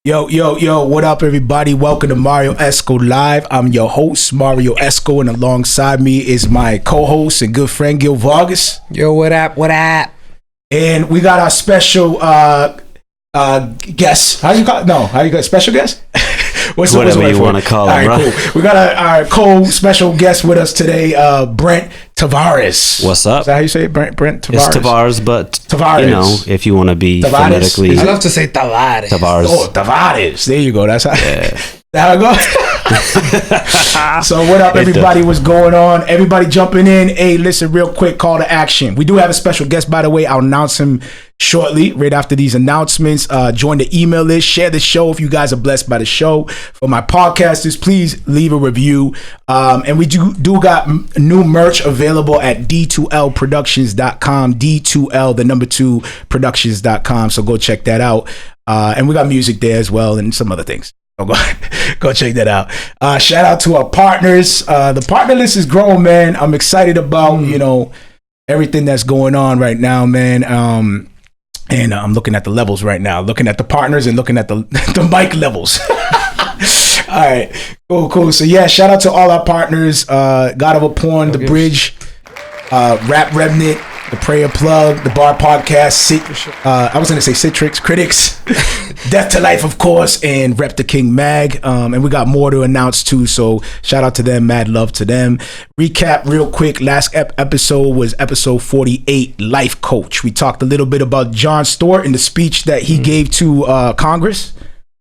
Yo, what up, everybody? Welcome to Marrio Esco Live. I'm your host, Marrio Esco, and alongside me is my co-host and good friend, Gil Vargas. Yo, what up? And we got our special guest. How you got special guest? Whatever you want to call him, right? Cool. We got our co-special guest with us today, Brent Tavares. What's up? Is that how you say it, Brent Tavares? It's Tavares, but Tavares. You know, if you want to be phonetically, I love to say Tavares. Oh, Tavares. There you go. That's how. Yeah. There we go. So what up, everybody? What's going on? Everybody jumping in. Hey, listen, real quick, call to action. We do have a special guest, by the way. I'll announce him shortly, right after these announcements. Join the email list. Share the show if you guys are blessed by the show. For my podcasters, please leave a review. And we do got new merch available at d2lproductions.com. D2L, the number 2 productions.com. So go check that out. And we got music there as well and some other things. Go check that out. Shout out to our partners. The partner list is growing, man. I'm excited about everything that's going on right now, man. And I'm looking at the levels right now, looking at the partners and looking at the mic levels. All right, cool. So yeah, shout out to all our partners. God of a Porn, The Bridge, Rap Remnant, The Prayer Plug, The Bar Podcast, I was going to say Citrix, Critics, Death to Life, of course, and Rep the King Mag. And we got more to announce too, so shout out to them, mad love to them. Recap real quick, last episode was episode 48, Life Coach. We talked a little bit about Jon Stewart and the speech that he gave to Congress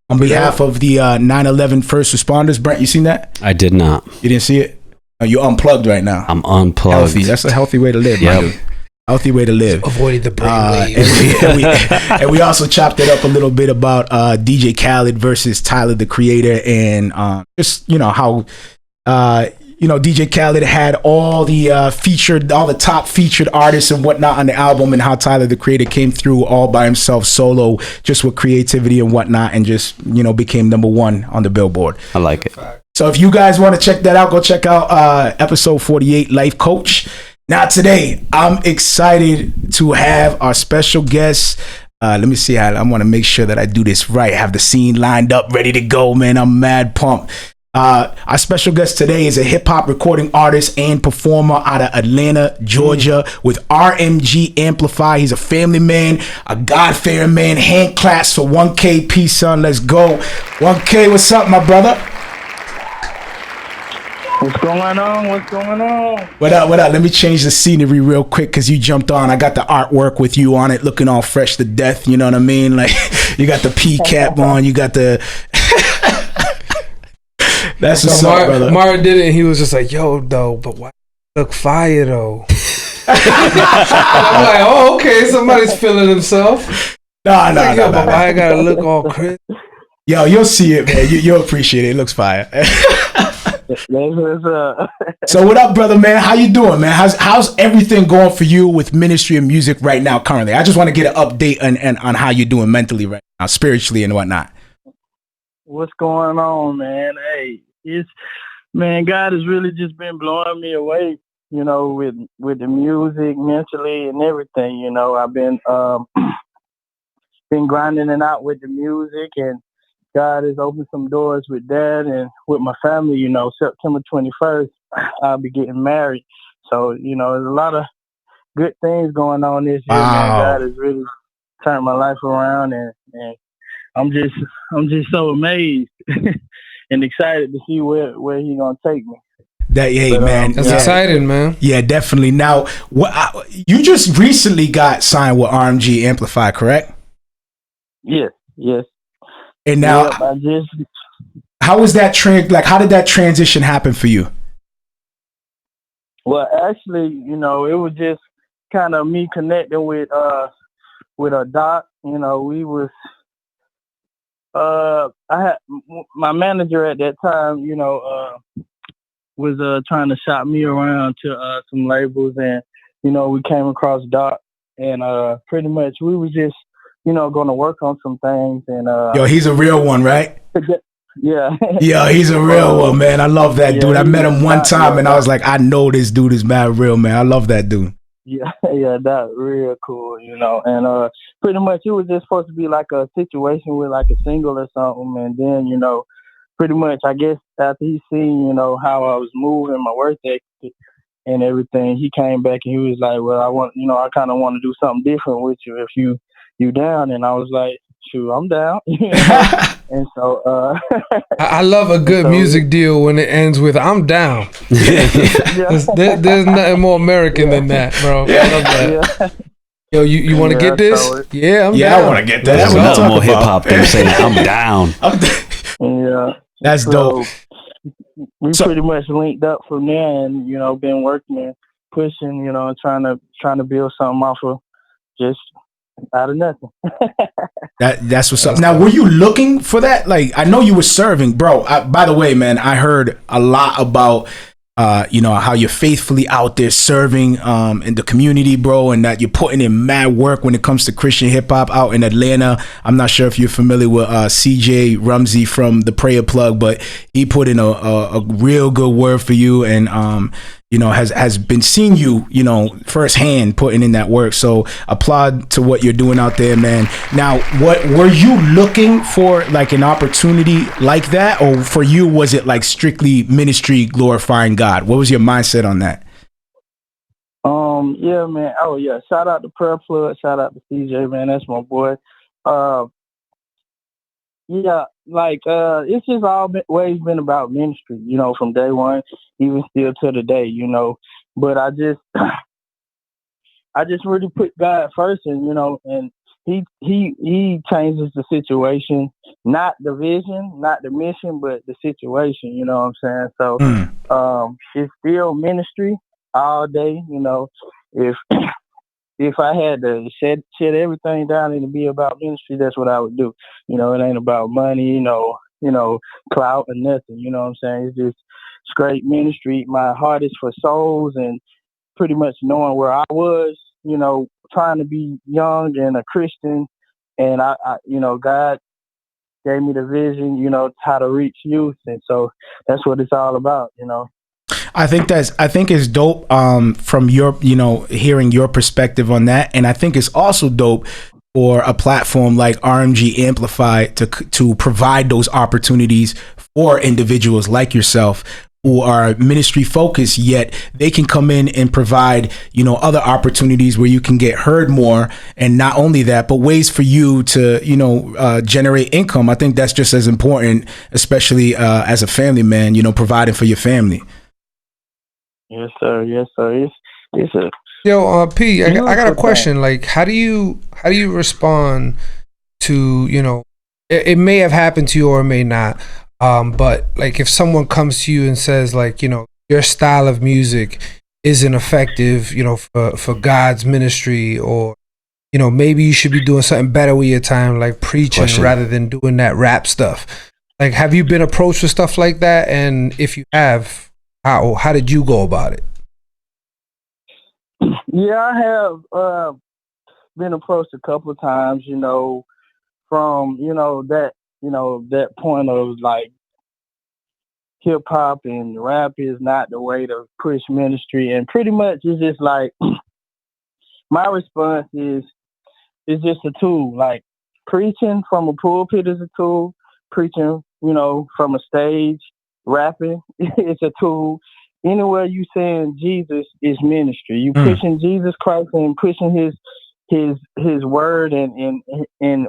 on behalf of the 9/11 first responders. Brent, you seen that? I did not. You didn't see it? Oh, you're unplugged right now. I'm unplugged. Healthy. That's a healthy way to live, man. Healthy way to live. Avoiding the brainwave. And we also chopped it up a little bit about DJ Khaled versus Tyler the Creator, and just how DJ Khaled had all the top featured artists and whatnot on the album, and how Tyler the Creator came through all by himself solo, just with creativity and whatnot, and just became number 1 on the Billboard. I like it. So if you guys want to check that out, go check out episode 48, Life Coach. Now today, I'm excited to have our special guest. Let me see how I want to make sure that I do this right. Have the scene lined up, ready to go, man. I'm mad pumped. Our special guest today is a hip hop recording artist and performer out of Atlanta, Georgia, with RMG Amplify. He's a family man, a God-fearing man. Hand claps for 1K. Peace, son. Let's go. 1K, what's up, my brother? What's going on? What up? Let me change the scenery real quick because you jumped on. I got the artwork with you on it, looking all fresh to death. You know what I mean? Like, you got the P cap on. You got the... That's what's up, brother. Marrio did it, and he was just like, yo, though, but why look fire, though? I'm like, oh, okay, somebody's feeling himself. Nah. But why I gotta look all crisp? Yo, you'll see it, man. You'll appreciate it. It looks fire. So what up, brother, man? How you doing, man? How's everything going for you with ministry and music right now currently? I just want to get an update on how you're doing mentally right now, spiritually and whatnot. What's going on, man? Hey, God has really just been blowing me away, with the music, mentally and everything. I've been grinding it out with the music, and God has opened some doors with that and with my family. September 21st, I'll be getting married. So, there's a lot of good things going on this year, man. God has really turned my life around, and I'm just so amazed and excited to see where he's gonna take me. Man, that's exciting, man. Yeah, definitely. Now, you just recently got signed with RMG Amplify, correct? Yes. And now, how was that how did that transition happen for you? Well, actually, it was just kind of me connecting with a doc. We was I had my manager at that time, was trying to shop me around to some labels, and we came across Doc, and pretty much we was just going to work on some things. And yo, he's a real one, right? Yeah. Yeah, he's a real one, man. I love that dude. I met him one time, and I was like, I know this dude is mad real, man. I love that dude. Yeah, yeah, that's real cool, and pretty much it was just supposed to be like a situation with like a single or something, and then pretty much I guess after he seen how I was moving, my work ethic and everything, he came back and he was like, "Well, I kind of want to do something different with you if you down," and I was like, "Shoot, I'm down," and so I love a good music deal when it ends with "I'm down." There's nothing more American than that, bro. I love that. Yeah. Yo, you want to get this? I'm down. I want to get that. There's nothing more hip hop than saying "I'm down." Yeah, that's dope. We pretty much linked up from there, and been working and pushing, and trying to build something off of just out of nothing. That's what's up. Now, were you looking for that? Like, I know you were serving, bro. By the way, man, I heard a lot about how you're faithfully out there serving in the community, bro, and that you're putting in mad work when it comes to Christian hip hop out in Atlanta. I'm not sure if you're familiar with CJ Rumsey from the Prayer Plug, but he put in a real good word for you, and has been seeing you, firsthand putting in that work. So applaud to what you're doing out there, man. Now, what were you looking for, like an opportunity like that, or for you was it like strictly ministry glorifying God? What was your mindset on that? Yeah, man. Oh yeah, shout out to Prayer Plug, shout out to CJ, man. That's my boy. Yeah, like it's just always been about ministry, from day one, even still to the day, But I just I just really put God first, and he changes the situation, not the vision, not the mission, but the situation. You know what I'm saying? So it's still ministry all day. If if I had to shed everything down and to be about ministry, that's what I would do. It ain't about money, clout or nothing. You know what I'm saying? It's just straight ministry. My heart is for souls, and pretty much knowing where I was, trying to be young and a Christian, and I God gave me the vision, how to reach youth, and so that's what it's all about. I think it's dope from your hearing your perspective on that, and I think it's also dope for a platform like RMG Amplify to provide those opportunities for individuals like yourself who are ministry focused, yet they can come in and provide other opportunities where you can get heard more, and not only that, but ways for you to generate income. I think that's just as important, especially as a family man, providing for your family. Yes, sir. Yes, sir. It's a Yo, P, I got a question. Like, how do you respond to it may have happened to you or it may not, but like if someone comes to you and says like your style of music isn't effective, for God's ministry, or maybe you should be doing something better with your time, like preaching rather than doing that rap stuff. Like, have you been approached with stuff like that? And if you have, how did you go about it? Yeah, I have been approached a couple of times, from that point of like hip hop and rap is not the way to push ministry, and pretty much it's just like my response is it's just a tool. Like preaching from a pulpit is a tool. Preaching, from a stage, rapping, it's a tool. Anywhere you saying Jesus is ministry. You pushing Jesus Christ and pushing his word and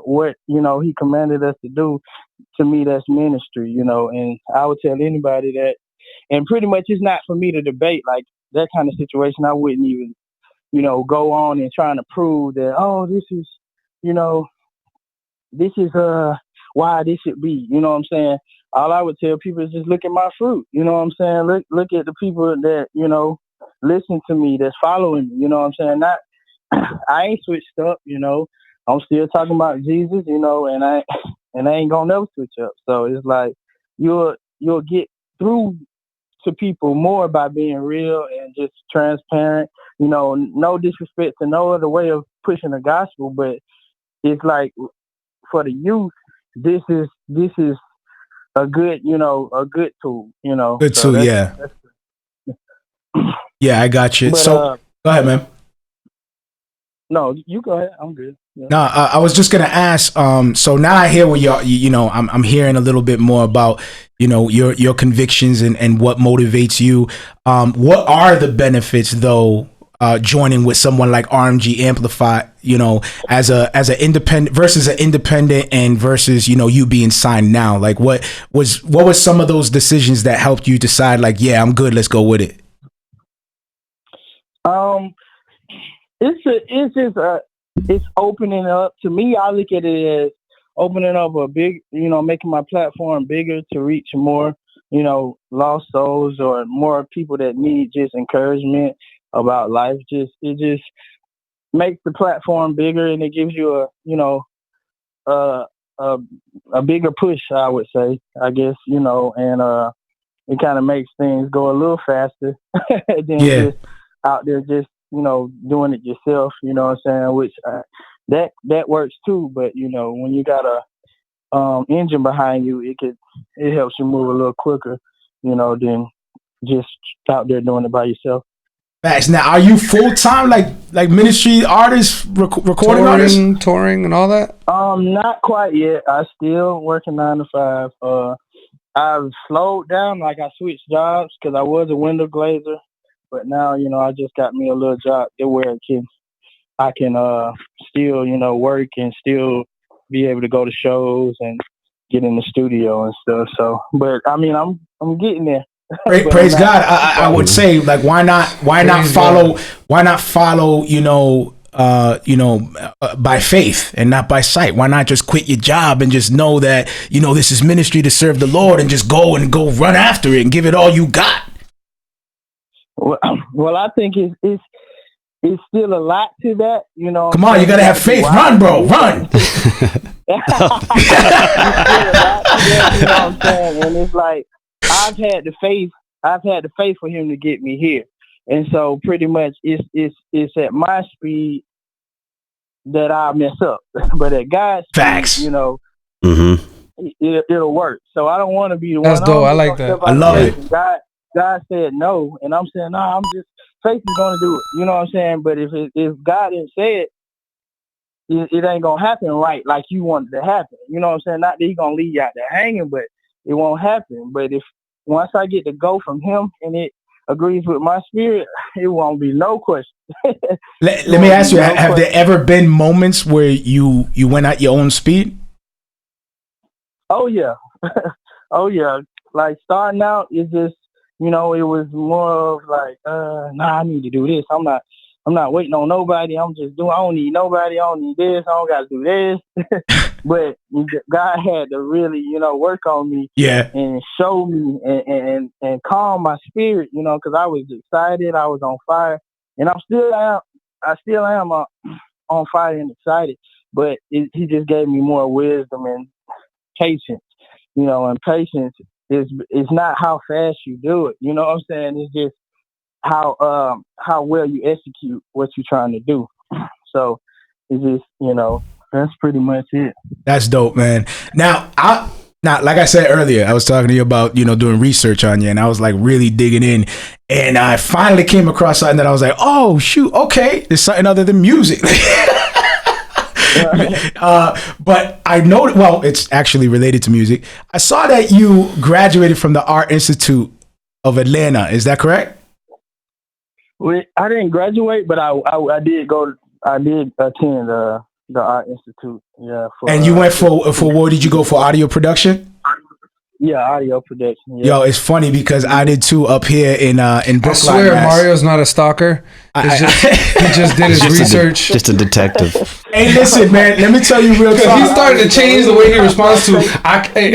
what he commanded us to do. To me, that's ministry. And I would tell anybody that. And pretty much, it's not for me to debate like that kind of situation. I wouldn't even go on and trying to prove that, oh, this is, why this should be. You know what I'm saying? All I would tell people is just look at my fruit. You know what I'm saying? Look at the people that, listen to me, that's following me. You know what I'm saying? Not, I ain't switched up, I'm still talking about Jesus, and I ain't gonna never switch up. So it's like you'll get through to people more by being real and just transparent. No disrespect to no other way of pushing the gospel, but it's like for the youth, this is a good tool. Good tool, yeah. Yeah, I got you. But, so go ahead, man. No, you go ahead. I'm good. Yeah. No, I was just gonna ask. So now I hear what I'm hearing a little bit more about your convictions and what motivates you. What are the benefits though? Joining with someone like RMG Amplify, as an independent versus an independent, and versus you being signed now. Like what was some of those decisions that helped you decide like, yeah, I'm good, let's go with it? It's opening up. To me, I look at it as opening up a big, making my platform bigger to reach more, lost souls or more people that need just encouragement about life. It just makes the platform bigger, and it gives you a bigger push, I would say, I guess, and it kind of makes things go a little faster than just out there just doing it yourself, you know what I'm saying? Which that works too, but when you got a engine behind you, it helps you move a little quicker, than just out there doing it by yourself. Facts. Now, are you full time like ministry artist, recording artist, touring, and all that? Not quite yet. I still working 9 to 5. I've slowed down. Like I switched jobs because I was a window glazer. But now, I just got me a little job where I can still, work and still be able to go to shows and get in the studio and stuff. So, but I mean, I'm getting there. Praise God. I would say, like, why not follow, by faith and not by sight? Why not just quit your job and just know that, this is ministry to serve the Lord, and just go run after it and give it all you got? Well, I think it's still a lot to that, Come on, you gotta have faith. Run, bro, run. And it's like I've had the faith for him to get me here, and so pretty much it's at my speed that I mess up, but at God's facts, speed, mm-hmm. it'll work. So I don't want to be the That's one. dope. I like that. I love it. God said no, and I'm saying no. I'm just faith is going to do it. You know what I'm saying? But if God didn't say it ain't gonna happen right like you want it to happen. You know what I'm saying? Not that He's gonna leave you out there hanging, but it won't happen. But if once I get to go from Him and it agrees with my spirit, it won't be no question. Let me ask you: have there ever been moments where you went at your own speed? Oh yeah, oh yeah. Like starting out, it just. It was more of like, I need to do this. I'm not waiting on nobody. I don't need nobody. I don't need this. I don't got to do this. But God had to really, work on me, and show me and calm my spirit, because I was excited. I was on fire, and I still am on fire and excited. But He just gave me more wisdom and patience, and patience. It's not how fast you do it. You know what I'm saying? It's just how well you execute what you're trying to do. So it's just, that's pretty much it. That's dope, man. Now, like I said earlier, I was talking to you about, doing research on you, and I was like really digging in, and I finally came across something that I was like, oh shoot, okay, there's something other than music. But I know, well, it's actually related to music. I saw that you graduated from the Art Institute of Atlanta. Is that correct? Well, I didn't graduate, but I did go. I did attend the Art Institute. Yeah. And you went for what did you go for? Audio production? Yeah, audio production. Yeah. Yo, it's funny because I did too up here in Brookline. I swear, Mario's not a stalker. He just did his research. Just a detective. Hey, listen, man. Let me tell you real talk. He started to change the way he responds to.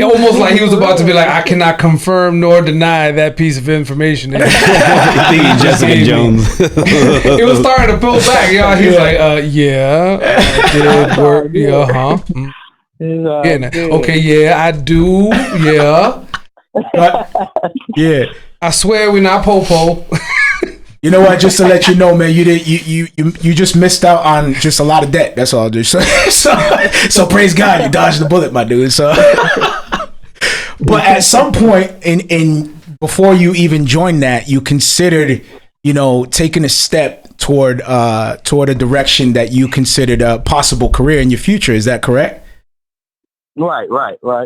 Almost like he was about to be like, I cannot confirm nor deny that piece of information. Jessica Jones. It was starting to pull back, y'all. He was like, yeah, I did work. Yeah, huh? Okay, yeah, I do. Yeah. Yeah. I swear we're not po-po. You know what? Just to let you know, man, you just missed out on just a lot of debt. That's all, dude. So praise God, you dodged the bullet, my dude. So, but at some point in before you even joined that, you considered, taking a step toward a direction that you considered a possible career in your future. Is that correct? Right.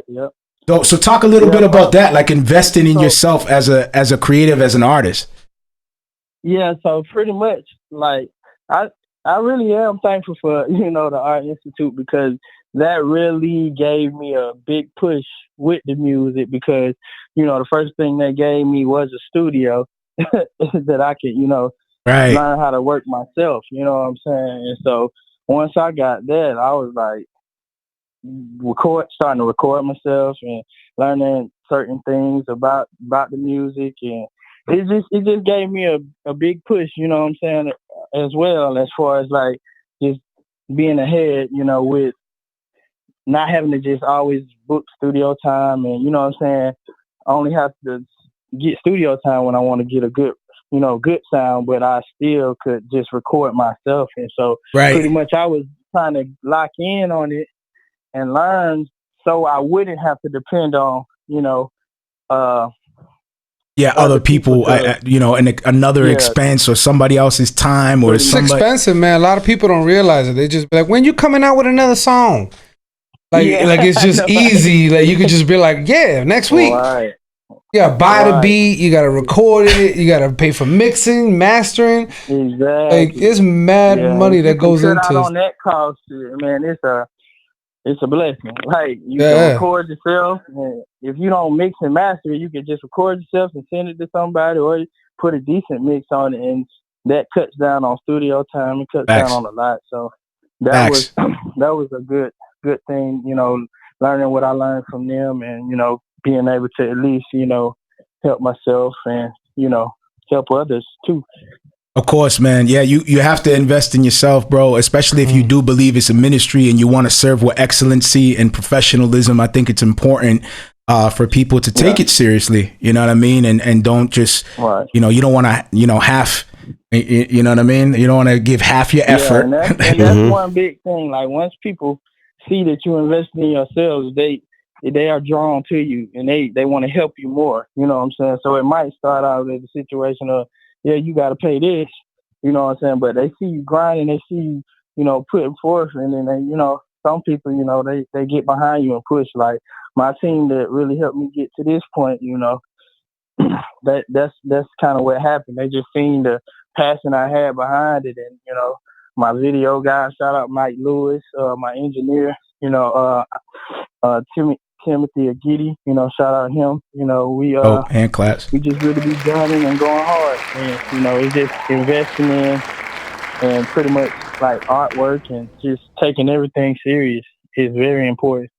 Yep. So talk a little bit about that, like investing in yourself as a creative, as an artist. Yeah, so pretty much, like, I really am thankful for, the Art Institute, because that really gave me a big push with the music, because, the first thing they gave me was a studio that I could, right, learn how to work myself, you know what I'm saying? And so once I got that, I was like, starting to record myself and learning certain things about the music, and it just gave me a big push, you know what I'm saying, as well, as far as like just being ahead, with not having to just always book studio time, and you know what I'm saying, I only have to get studio time when I want to get a good sound, but I still could just record myself. And so pretty much I was trying to lock in on it and learn, so I wouldn't have to depend on, other people, and another expense or somebody else's time, or it's expensive, man. A lot of people don't realize it. They just be like, when you coming out with another song? Like it's just easy. Like you could just be like, yeah, next week. Right. You gotta buy the beat, you gotta record it, you gotta pay for mixing, mastering. Exactly. Like it's mad money that goes into it. On that cost, man, it's a blessing. Like you can record yourself, and if you don't mix and master it, you can just record yourself and send it to somebody, or put a decent mix on it, and that cuts down on studio time and cuts down on a lot. So that was a good thing, learning what I learned from them, and being able to at least help myself and help others too. Of course, man. Yeah, you have to invest in yourself, bro, especially if you do believe it's a ministry and you want to serve with excellency and professionalism. I think it's important for people to take it seriously, you know what I mean? And don't just, you don't want to, half, you know what I mean? You don't want to give half your effort. And that's one big thing. Like once people see that you invest in yourselves, they are drawn to you, and they want to help you more. You know what I'm saying? So it might start out as a situation of, you got to pay this, you know what I'm saying? But they see you grinding, they see you, putting forth, and then they, some people, they get behind you and push. Like my team that really helped me get to this point, that's kind of what happened. They just seen the passion I had behind it, and my video guy, shout out Mike Lewis, my engineer, Timothy Agidi, shout out him. We hand claps. We just really be grinding and going hard, and it's just investing in and pretty much like artwork and just taking everything serious is very important.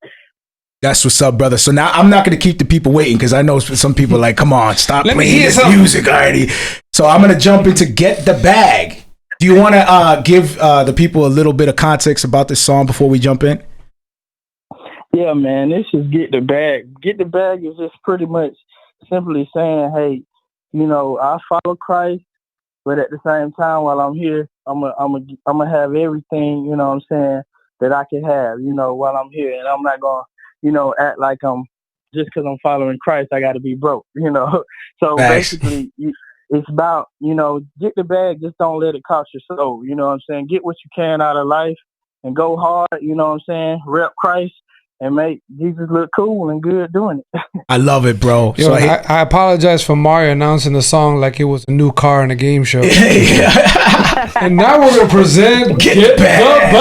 That's what's up, brother. So now I'm not going to keep the people waiting, because I know some people are like, come on, stop playing this music already. So I'm going to jump into Get the Bag. Do you want to give the people a little bit of context about this song before we jump in? Yeah, man, this is Get the Bag. Get the Bag is just pretty much simply saying, hey, I follow Christ, but at the same time, while I'm here, I'm gonna have everything, you know what I'm saying, that I can have, while I'm here. And I'm not going to, act like I'm, just because I'm following Christ, I got to be broke, So basically, it's about, get the bag, just don't let it cost your soul, you know what I'm saying? Get what you can out of life and go hard, you know what I'm saying? Rep Christ and make Jesus look cool and good doing it. I love it, bro. Yo, so I apologize for Marrio announcing the song like it was a new car in a game show. And now we're going to present Get the Bag.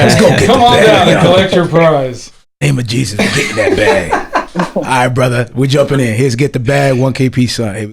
Let's go get Come the on bag. down and collect your prize. Name of Jesus, get that bag. All right, brother, we're jumping in. Here's Get the Bag, 1KP son. Here we go.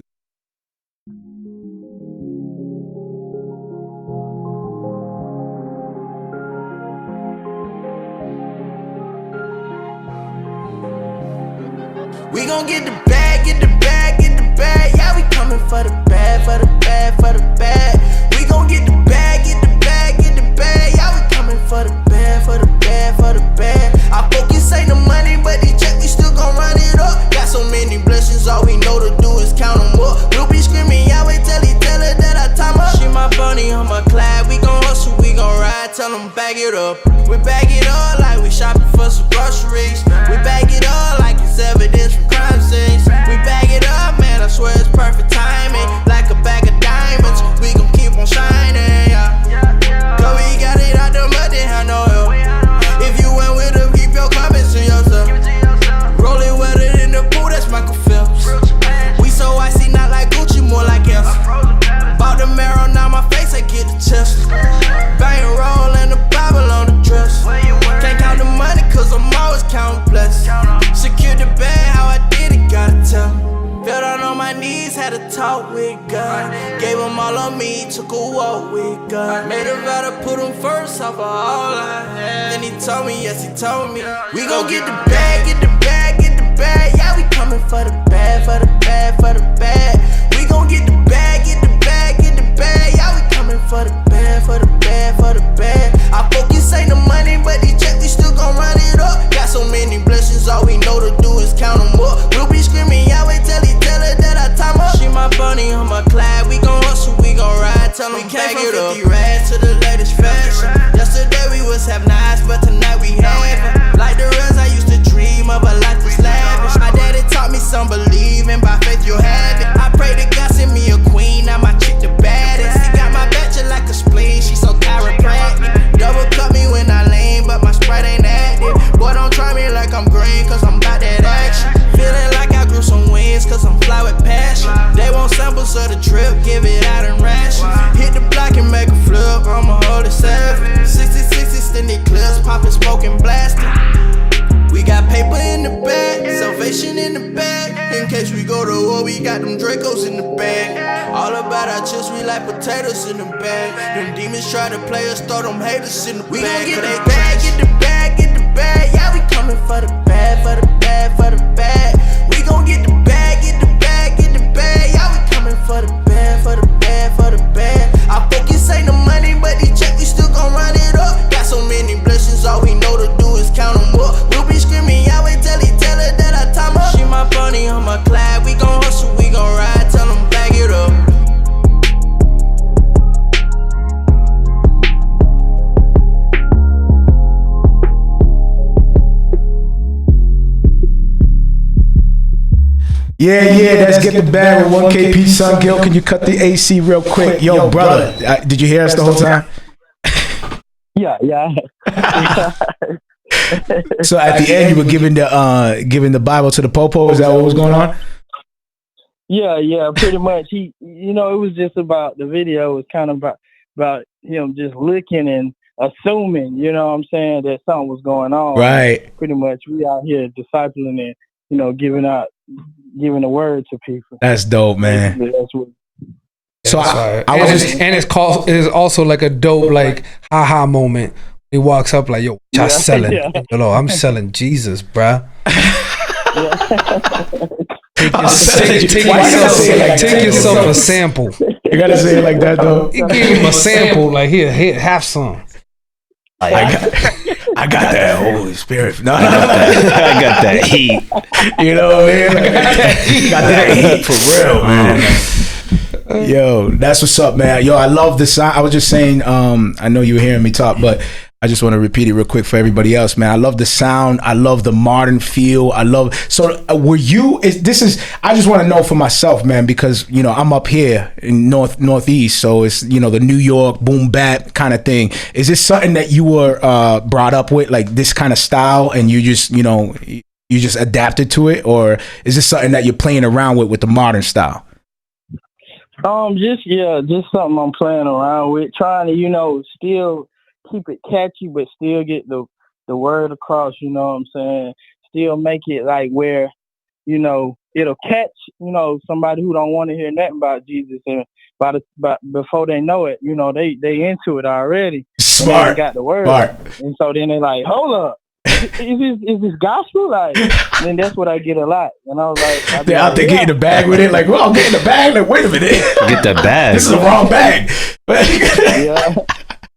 We gon' get the bag, get the bag, get the bag. Yeah, we coming for the bag, for the bag, for the bag. We gon' get the bag, get the bag, get the bag. Yeah, we coming for the bag, for the bag, for the bag. Our focus ain't the money, but the check, we still gon' run it up. Got so many blessings, all we know to do is count them up. We'll be screaming, yeah, we tell her that I time up. She my bunny, on my Clyde. We gon' hustle, we gon' ride, tell them bag it up. We bag it up like we shopping for some groceries. We bag it up like it's evidence from crime scenes. We bag it up, man, I swear it's perfect timing. Like a bag of diamonds, we gon' keep on shining. talk with God. Gave him all of me, took a walk with God. Made a vow to put him first off of all I had. Then he told me, yes, he told me, we gon' get the bag, get the bag, get the bag. Yeah, we coming for the bag, for the bag, for the bag. We gon' get the bag, get the bag, get the bag. Yeah, we coming for the bag, for the bag, for the bag. Our focus ain't the money, but these checks we still gon' run it up. Got so many blessings, all we know to do is count them up. We'll be screaming, yeah, wait till he tell her that I time up. She my bunny on my Clyde, we gon' hustle, we gon' ride. Tell them back it up. 50 rads to the latest fashion. Yesterday we was have nice, but tonight we having. Like the rest, I used to dream of a life that's lavish. My daddy taught me some believing, by faith you'll have it. I pray to God send me a queen, now my chick the baddest. He got my batch like a spleen, she so chiropractic. Double cut me when I lean, but my Sprite ain't active. Boy, don't try me like I'm green, cause I'm about that action. Feeling like I grew some wings, cause I'm fly with passion. They want samples of the trip, give it out in rations. Hit the block and make a flip, I'ma hold it 7. 60 extended clips, poppin', smoking, blasting. We got paper in the bag, salvation in the bag. In case we go to war, we got them Dracos in the bag. All about our chips, we like potatoes in the bag. Them demons try to play us, throw them haters in the bag. We gon' get the bag, get the bag, get the bag. Yeah, we coming for the bag, for the bag, for the bag. We gon' get the bag, get the bag, get the bag. Yeah, we coming for the bag, for the bag, for the bag. Our focus ain't the money, but these checks we still gon' run it up. Got so many blessings, all we know to do is count them up. We'll be screaming, yeah, wait till he tell her that I time up. She my bunny on my Clyde, we gon' hustle, we gon' ride, tell them bag it up. Yeah, let's get the bag with 1KP Son Gil. Can you cut the AC real quick? Yo, brother, did you hear us the whole time? Yeah. So at the end, you were giving the Bible to the popo. Is that what was going on? Yeah, pretty much. He, it was just about the video. It was kind of about him just looking and assuming, what I'm saying, that something was going on. Right. Pretty much, we out here discipling and giving the word to people. That's dope, man. That's what. So I was just, and it's also like a dope like haha moment. He walks up like, yo, just selling. Yeah. Hello, I'm selling Jesus, bruh. Take yourself a sample. You gotta say it like that though. He gave him a sample, like here, have some. I got that Holy Spirit. No, I got that heat. You know what I mean? Got that heat for real, man. Yo, that's what's up, man. Yo, I love the sound. I was just saying, I know you were hearing me talk, but I just want to repeat it real quick for everybody else, man. I love the sound. I love the modern feel. I just want to know for myself, man, because, I'm up here in Northeast. So it's, the New York boom bap kind of thing. Is this something that you were brought up with, like this kind of style, and you just, you just adapted to it? Or is this something that you're playing around with the modern style? Just something I'm playing around with, trying to, still keep it catchy, but still get the word across, you know what I'm saying? Still make it like where, it'll catch, somebody who don't want to hear nothing about Jesus, and before they know it, they into it already. Smart. They got the word. Smart. And so then they're like, hold up. Is this gospel? Like, then that's what I get a lot. And I was like, they're out there getting the bag with it. Like, well, I'm getting the bag. Like, wait a minute. Get that bag. This is the wrong bag. Yeah.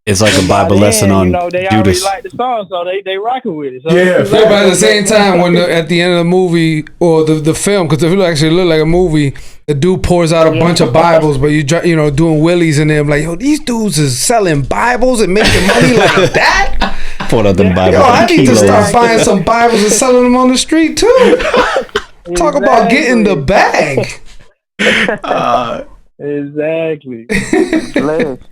It's like a Bible lesson on they Judas. already like the song, so they rocking with it. So Yeah. But at the same time, when at the end of the movie or the film, because if it actually look like a movie, the dude pours out a bunch of Bibles, but doing willies in them, like, yo, these dudes is selling Bibles and making money like that. Pulled out the Bible. Yo, I need to start buying some Bibles and selling them on the street too. Talk about getting the bag. Exactly. Blessed.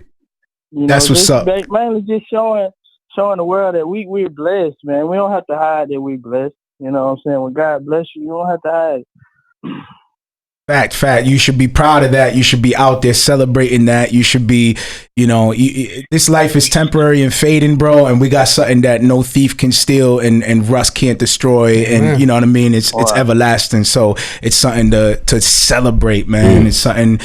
That's what's up. Mainly just showing the world that we're blessed, man. We don't have to hide that we're blessed. You know what I'm saying? When God bless you, you don't have to hide. Fact. You should be proud of that. You should be out there celebrating that. You should be, this life is temporary and fading, bro. And we got something that no thief can steal and rust can't destroy. And you know what I mean? It's everlasting. So it's something to celebrate, man. It's something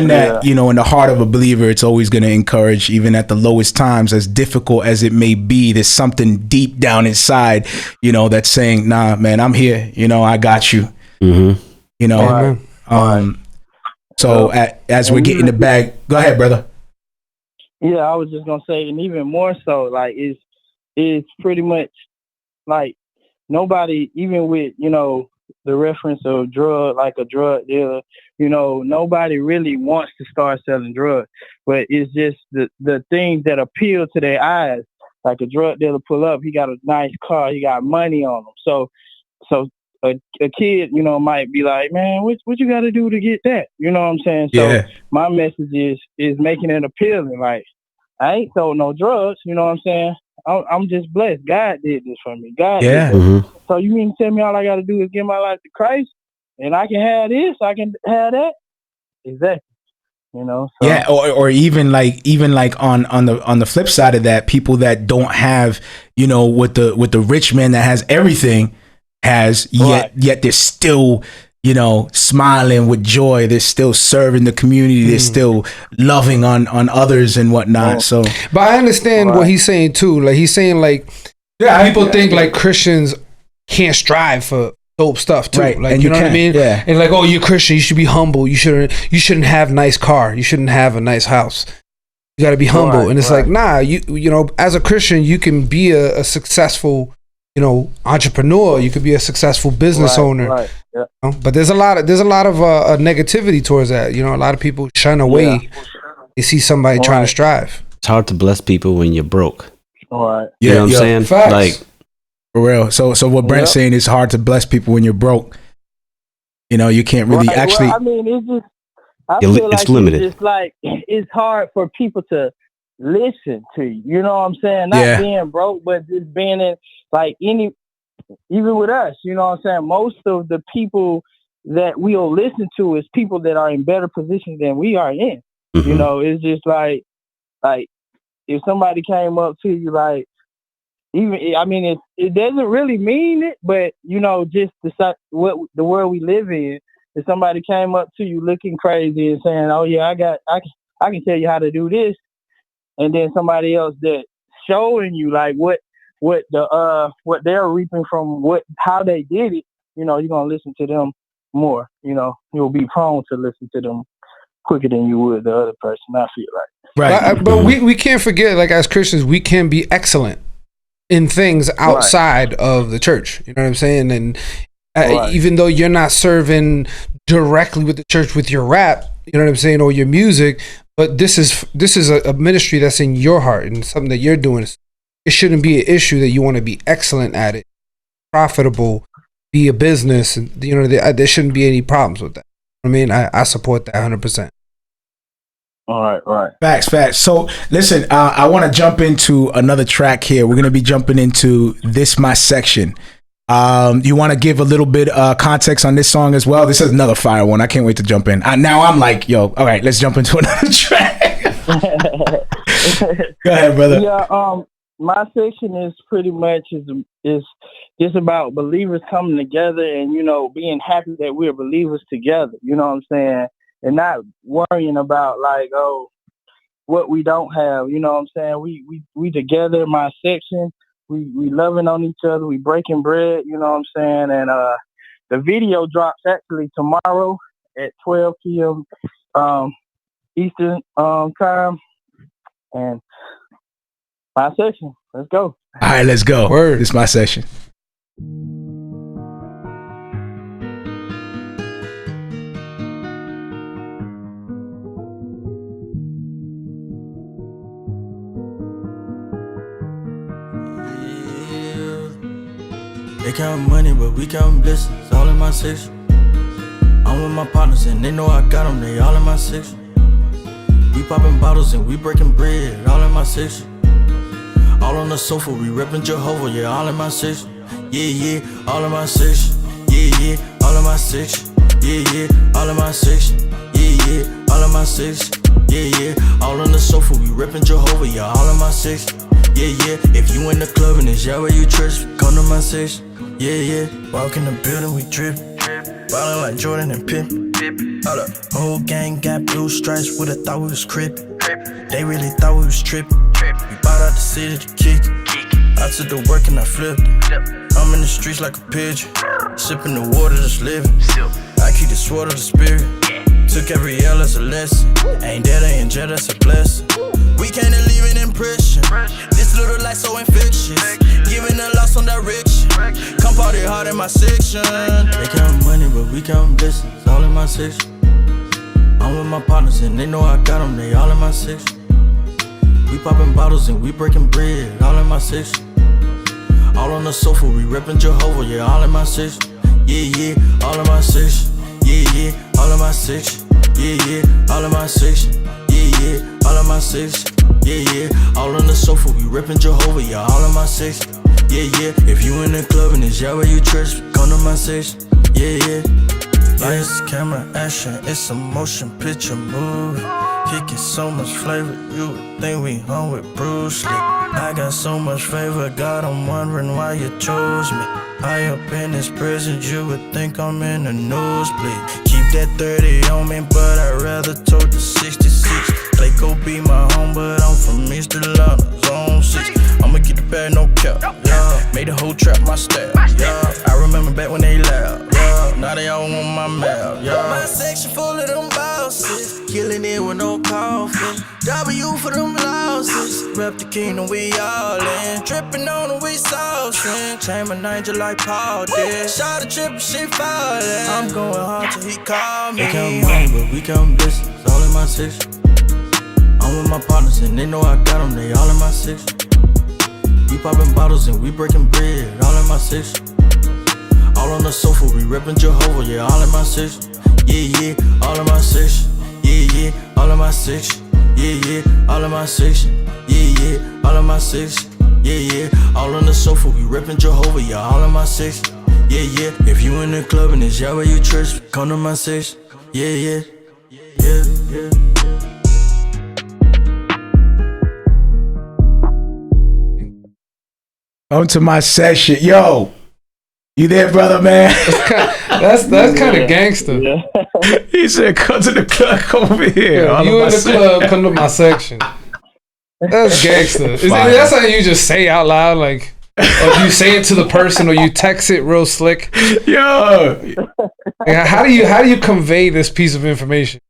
that, in the heart of a believer, it's always going to encourage, even at the lowest times, as difficult as it may be. There's something deep down inside, that's saying, nah, man, I'm here. I got you. So as we're getting the bag, go ahead, brother. Yeah, I was just gonna say, and even more so, like it's pretty much like nobody, even with the reference of a drug dealer, nobody really wants to start selling drugs, but it's just the things that appeal to their eyes. Like a drug dealer pull up, he got a nice car, he got money on him, so a kid, might be like, man, what you got to do to get that? You know what I'm saying? So my message is making it appealing. Like, I ain't sold no drugs. You know what I'm saying? I'm just blessed. God did this for me. God did this. So you mean to tell me all I got to do is give my life to Christ and I can have this, I can have that? Exactly. So. Yeah, or even like on the flip side of that, people that don't have, with the rich man that has everything has, yet they're still, smiling with joy. They're still serving the community. They're still loving on others and whatnot. So, but I understand what he's saying too. Like he's saying, people think like Christians can't strive for dope stuff too. Right. Like, and you know what I mean? Yeah. And like, oh, you're Christian, you should be humble. You shouldn't have nice car. You shouldn't have a nice house. You got to be humble. And it's like, nah, you as a Christian, you can be a successful, entrepreneur. You could be a successful business owner. Right. Yeah. But there's a lot of negativity towards that. A lot of people shun away. They see somebody trying to strive. It's hard to bless people when you're broke. All right. You know what I'm saying? Facts. Like, for real. So what Brent's saying is hard to bless people when you're broke. You can't really actually. Well, I mean, it's just. I It's feel like limited. It's just like it's hard for people to listen to you. You know what I'm saying? Not being broke, but just being in even with us. You know what I'm saying? Most of the people that we'll listen to is people that are in better positions than we are in. It's just like if somebody came up to you like. It doesn't really mean it, but just what the world we live in. If somebody came up to you looking crazy and saying, "Oh yeah, I can tell you how to do this," and then somebody else that showing you like what they're reaping from how they did it, you're gonna listen to them more. You'll be prone to listen to them quicker than you would the other person. I feel like. Right, but we can't forget, like as Christians, we can be excellent in things outside of the church. You know what I'm saying? And even though you're not serving directly with the church with your rap, you know what I'm saying, or your music, but this is a ministry that's in your heart and something that you're doing. It shouldn't be an issue that you want to be excellent at it, profitable, be a business, and there shouldn't be any problems with that. I support that 100%. All right. Facts. So listen, I want to jump into another track here. We're going to be jumping into This My Section. You want to give a little bit context on this song as well? This is another fire one. I can't wait to jump in. Now I'm like, yo, all right, let's jump into another track. Go ahead, brother. Yeah, my section is pretty much is just about believers coming together and, being happy that we're believers together. You know what I'm saying? And not worrying about like, oh, what we don't have. You know what I'm saying? We together, my section. We loving on each other. We breaking bread. You know what I'm saying? And the video drops actually tomorrow at 12 p.m. Eastern time. And my section. Let's go. All right, let's go. Word. This is my section. They count money, but we count blessings, all in my section. I'm with my partners and they know I got them, they all in my section. We popping bottles and we breaking bread, all in my section. All on the sofa, we reppin' Jehovah, yeah, all in my section. Yeah, all in my section. Yeah, yeah, all of my section. Yeah, yeah, all of my section. Yeah, yeah, all of my section. Yeah, yeah, all on the sofa, we ripping Jehovah, yeah, all of my section. Yeah, yeah, if you in the club and it's y'all where you trust, come to my section. Yeah, yeah, walk in the building, we drip. Ballin' like Jordan and Pip. Hold up, whole gang got blue stripes, would've thought we was crip. They really thought we was trippin'. We bought out the city to kick. I took the work and I flipped. I'm in the streets like a pigeon, sipping the water, just living. I keep the sword of the spirit. Took every L as a lesson. Ain't dead, ain't jet, that's a blessing. We can't leave an impression. This little life so infectious. Giving a loss on direction. Come party hard in my section. They count money, but we count blessings. All in my section. I'm with my partners and they know I got them. They all in my section. We popping bottles and we breaking bread. All in my section. All on the sofa, we reppin' Jehovah. Yeah, all in my section. Yeah, yeah, all in my section. Yeah, yeah, all in my section. Yeah, yeah, all in my section. Yeah, yeah, all in my section. Yeah, yeah, all on the sofa, we reppin' Jehovah. Yeah, all in my section. Yeah, yeah, if you in the club and it's y'all where you trust, come to my section. Yeah, yeah. Lights, camera, action, it's a motion picture movie. Kicking so much flavor, you would think we home with Bruce Lee. I got so much favor, God, I'm wondering why you chose me. I up in this prison, you would think I'm in a nosebleed. Keep that 30 on me, but I'd rather tote the 66. Clayco be my home, but I'm from East Atlanta, zone 6. I'ma get the bag, no cap, yeah. Made the whole trap my style, yeah. I remember back when they loud, yeah. Now they all on my mouth, yeah. My section full of them bosses, killing it with no coffee. W for them losses, rep the kingdom, we all in. Dripping on them, we saucing. Chain an angel like Paul did. Shot a trip and she falling. I'm going hard till he call me. They count money, but we count blessings. All in my section. I'm with my partners and they know I got them. They all in my section. We popping bottles and we breaking bread. All in my section. All on the sofa, we reppin' Jehovah. Yeah, all in my section. Yeah, yeah, all in my section. Yeah, yeah, all in my section. Yeah, yeah, all in my section. Yeah, yeah, all in my section. Yeah, yeah, all on the sofa, we reppin' Jehovah. Yeah, all in my section. Yeah, yeah, if you in the club and it's y'all where you trust, come to my section. Yeah, yeah, yeah, yeah. On to my session. Yo, you there, brother, man? That's kind of gangster. Yeah. He said, come to the club, come over here. Yeah, you in the club, come to my section. That's gangster. That something you just say out loud, like, or you say it to the person, or you text it real slick? Yo, Yeah, how do you convey this piece of information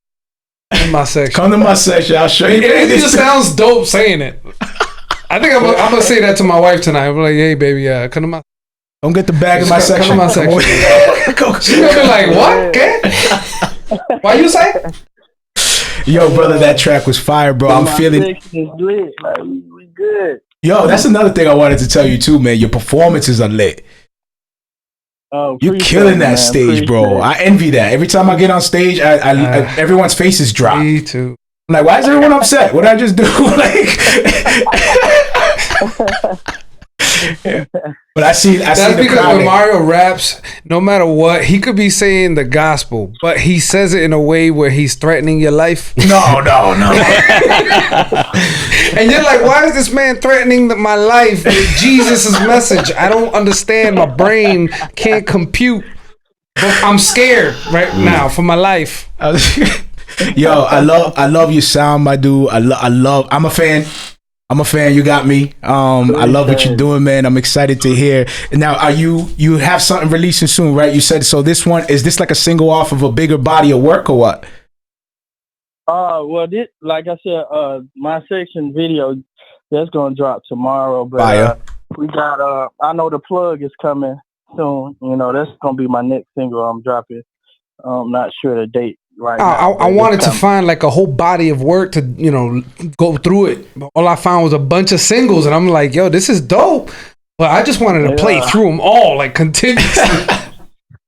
in my section? come to my section. I'll show you. It just sounds dope saying it. I think I'm gonna say that to my wife tonight. I'm like, hey, baby, come to my. Don't get the bag in my section. Come to my section. She's gonna be like, what? Okay. Why you say? Yo, brother, that track was fire, bro. I'm feeling. Section is lit. Like, we good. Yo, that's another thing I wanted to tell you too, man. Your performances are lit. Oh, You killing that stage, bro. I envy that. Every time I get on stage, I everyone's faces drop. Me too. I'm like, why is everyone upset? What did I just do? Yeah. But I see That's the because crowd. when Marrio raps, no matter what, he could be saying the gospel, but he says it in a way where he's threatening your life. No. And you're like, why is this man threatening my life with Jesus' message? I don't understand. My brain can't compute. But I'm scared right now for my life. Yo, I love your sound, my dude. I'm a fan. You got me. I love what you're doing, man. I'm excited to hear. Now, you have something releasing soon, right? You said so. This one, is this like a single off of a bigger body of work or what? Well, this, like I said, my section video that's gonna drop tomorrow. But we got I know the plug is coming soon. You know, that's gonna be my next single I'm dropping. I'm not sure the date. Right now, I wanted to find like a whole body of work to, go through it. All I found was a bunch of singles, and I'm like, yo, this is dope. But I just wanted to play through them all, like continuously.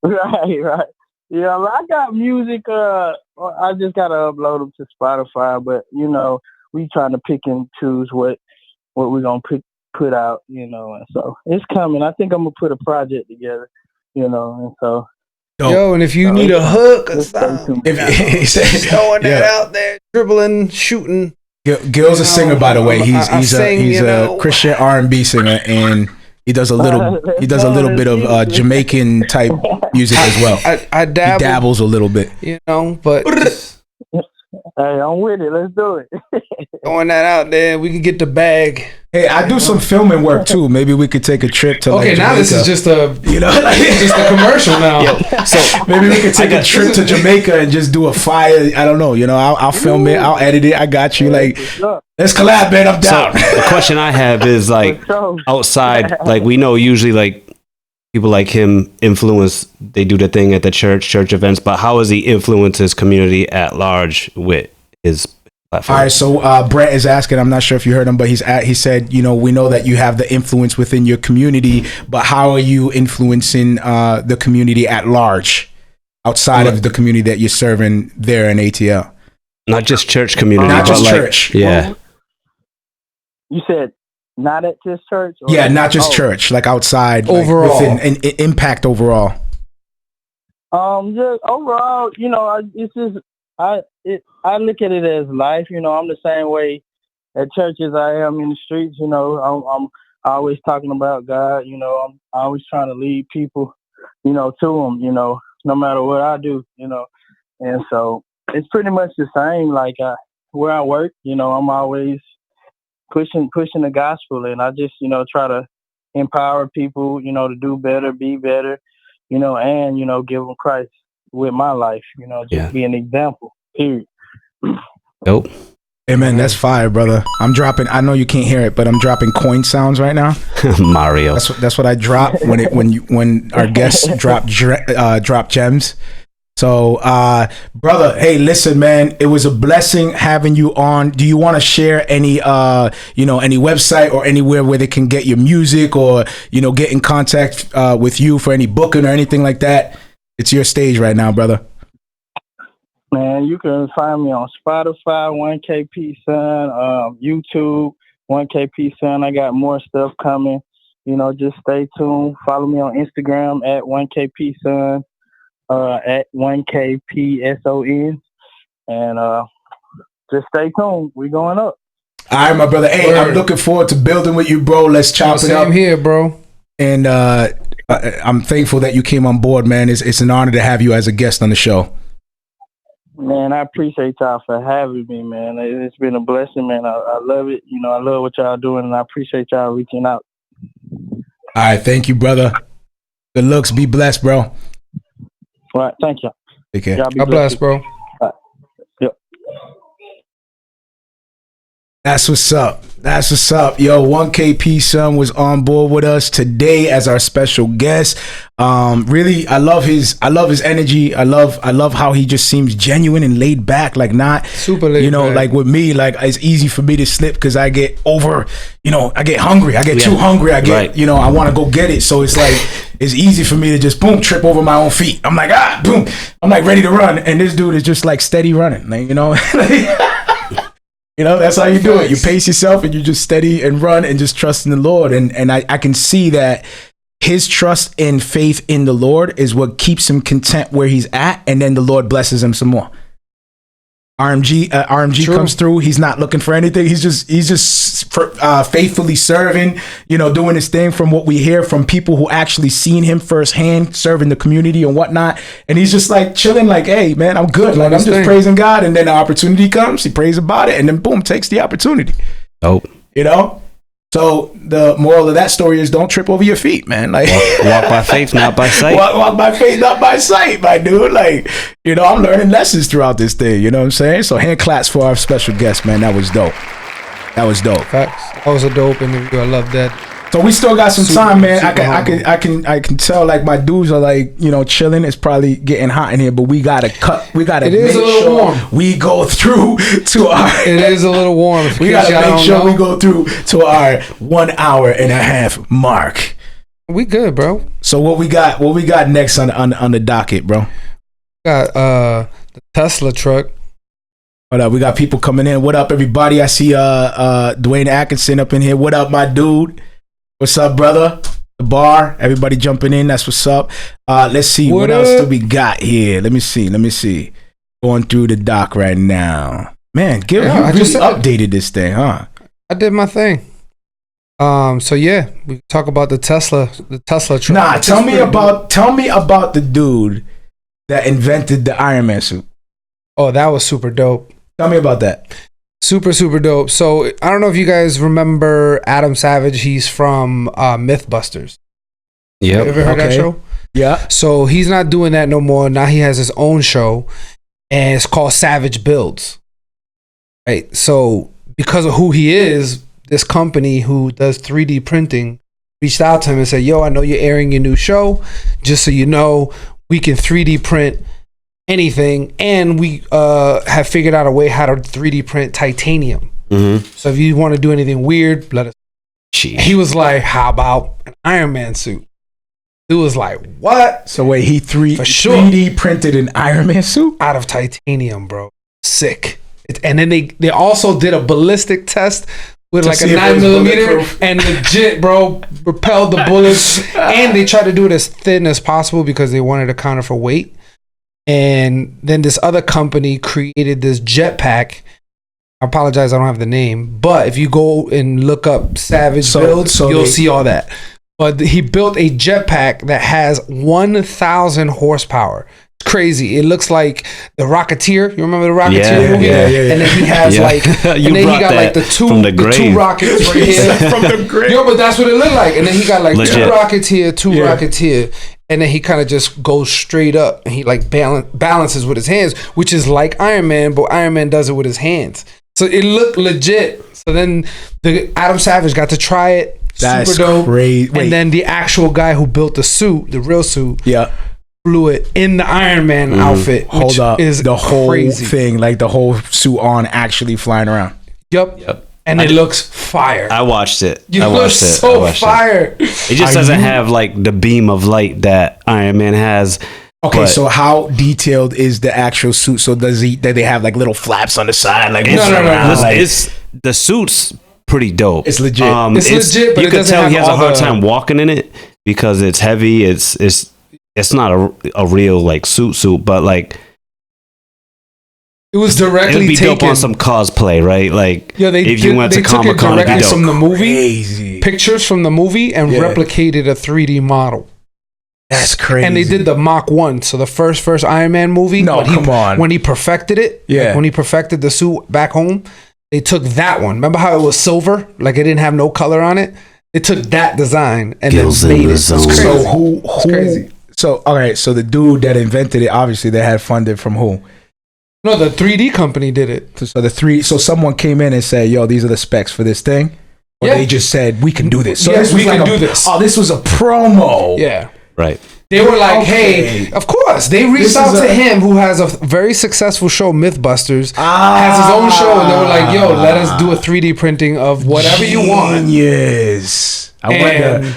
Right. Yeah, I got music. I just gotta upload them to Spotify. But we trying to pick and choose what we're gonna put out. And so it's coming. I think I'm gonna put a project together. And so. Yo, and if you need a hook or something, If throwing that out there, dribbling, shooting. Gil's a singer, by the way. He's a Christian R&B singer, and he does a little bit of Jamaican type music as well. I dabble, he dabbles a little bit, but hey, I'm with it. Let's do it. Throwing that out there, we can get the bag. Hey, I do some filming work too. Maybe we could take a trip to Okay, now this is just a just a commercial now. So maybe we could take a trip to Jamaica and just do a fire. I don't know. I'll film it. I'll edit it. I got you. Like, let's collab, man. I'm down. So the question I have is like outside. Like we know usually like people like him influence. They do the thing at the church events. But how has he influenced his community at large with his platform? All right, so Brett is asking, I'm not sure if you heard him, but he said, we know that you have the influence within your community, but how are you influencing the community at large outside of the community that you're serving there in ATL? Not just church community. Not just but church. Yeah. You said not at this church? Or yeah, not just church, like outside. Overall. Like within, and impact overall. Just overall, it's just, I look at it as life. I'm the same way at church as I am in the streets. I'm always talking about God. I'm always trying to lead people, to Him. No matter what I do. And so it's pretty much the same. Like where I work, I'm always pushing the gospel, and I just try to empower people, to do better, be better, and give them Christ with my life. Just be an example. Period. Nope. Hey man, that's fire, brother. I'm dropping. I know you can't hear it, but I'm dropping coin sounds right now. Mario. That's what I drop when our guests drop gems. So, brother, hey, listen, man, it was a blessing having you on. Do you want to share any any website or anywhere where they can get your music or get in contact with you for any booking or anything like that? It's your stage right now, brother. Man, you can find me on Spotify, 1KP Son, YouTube, 1KP Son. I got more stuff coming. Just stay tuned. Follow me on Instagram at 1KP Son, at 1KPSON. And just stay tuned. We going up. All right, my brother. Hey, I'm looking forward to building with you, bro. Let's chop it up. Same here, bro. And I'm thankful that you came on board, man. It's an honor to have you as a guest on the show. Man, I appreciate y'all for having me, man. It's been a blessing, man. I love it. I love what y'all doing, and I appreciate y'all reaching out. All right, thank you, brother. Good looks. Be blessed, bro. All right, thank you. Take care. God God bless, bro. All right. Yep. That's what's up. Yo, 1KP Son was on board with us today as our special guest. Really, I love his energy. I love how he just seems genuine and laid back, like not super laid back. Like with me, like it's easy for me to slip because I get I get hungry. I get too hungry. I get, I want to go get it. So it's like, it's easy for me to just boom, trip over my own feet. I'm like, boom. I'm like ready to run. And this dude is just like steady running. Like, that's how you do it. You pace yourself and you just steady and run and just trust in the Lord. And I can see that his trust and faith in the Lord is what keeps him content where he's at. And then the Lord blesses him some more. RMG comes through. He's not looking for anything. He's just faithfully serving, doing his thing from what we hear from people who actually seen him firsthand, serving the community and whatnot. And he's just like chilling, like, hey man, I'm good. Like I'm just praising God. And then the opportunity comes, he prays about it, and then boom, takes the opportunity. Oh, So the moral of that story is don't trip over your feet, man. Like walk by faith, not by sight. Walk by faith, not by sight, my dude. Like, I'm learning lessons throughout this thing. You know what I'm saying? So hand claps for our special guest, man. That was dope. Facts. That was a dope interview. I love that. So we still got some time, man. I can tell like my dudes are like, chilling. It's probably getting hot in here, but we gotta cut. We gotta make sure warm. We go through to our. It is a little warm. We gotta make sure we go through to our 1 hour and a half mark. We good, bro. So what we got next on the docket, bro? We got the Tesla truck. What up? We got people coming in. What up, everybody? I see Dwayne Atkinson up in here. What up, my dude? What's up, brother? the bar. Everybody jumping in. That's what's up. Let's see. What else do we got here? Let me see. Going through the doc right now. Man, you just updated this thing, huh? I did my thing. So yeah, we talk about the Tesla truck. Nah, tell me about the dude that invented the Iron Man suit. Oh, that was super dope. Tell me about that. Super, super dope. So I don't know if you guys remember Adam Savage. He's from Mythbusters. Yeah. You ever heard that show? Yeah. So he's not doing that no more. Now he has his own show, and it's called Savage Builds. Right. So because of who he is, this company who does 3D printing reached out to him and said, "Yo, I know you're airing your new show. Just so you know, we can 3D print anything, and we have figured out a way how to 3D print titanium. So if you want to do anything weird, let us." He was like, "How about an Iron Man suit?" It was like, "What?" So wait, he 3D printed an Iron Man suit out of titanium, bro. Sick. And then they also did a ballistic test with like a 9mm and legit, bro, repelled the bullets. And they tried to do it as thin as possible because they wanted to counter for weight. And then this other company created this jetpack. I apologize, I don't have the name. But if you go and look up Savage Builds, you'll see all that. But he built a jetpack that has 1,000 horsepower. It's crazy. It looks like the Rocketeer. You remember the Rocketeer movie? Yeah. And then he has like, and then he got like the two rockets right here. From the grave. Yo, but that's what it looked like. And then he got like two rockets here. And then he kind of just goes straight up and he like balances with his hands, which is like Iron Man, but Iron Man does it with his hands. So it looked legit. So then the Adam Savage got to try it. That's super dope. Crazy. And then the actual guy who built the suit, the real suit, flew it in the Iron Man outfit. Hold up. Is the whole crazy thing, like the whole suit on, actually flying around. Yep. And it looks fire. I watched it. It looks so fire. It just doesn't have like the beam of light that Iron Man has. Okay, so how detailed is the actual suit? So do they have like little flaps on the side? Like no. It's the suit's pretty dope. It's legit. It's legit, but you can tell he has a hard time walking in it because it's heavy. It's not a real like suit, but like it was directly it'd be taken dope on some cosplay, right? Like if you went to Comic-Con, it'd be dope. From the movie, crazy pictures from the movie, and replicated a 3D model. That's crazy. And they did the Mach 1, so the first Iron Man movie. No, come on. When he perfected it, like when he perfected the suit back home, they took that one. Remember how it was silver, like it didn't have no color on it? They took that design and then made it. So who's crazy? So all right, so the dude that invented it, obviously they had funded from who? No, the 3D company did it. So someone came in and said, "Yo, these are the specs for this thing," or they just said, "We can do this." So yes, we can do this. Oh, this was a promo. Yeah, right. They were like, "Hey, of course." They reached out to him, who has a very successful show, Mythbusters, has his own show, and they were like, "Yo, let us do a 3D printing of whatever you want." Yes, and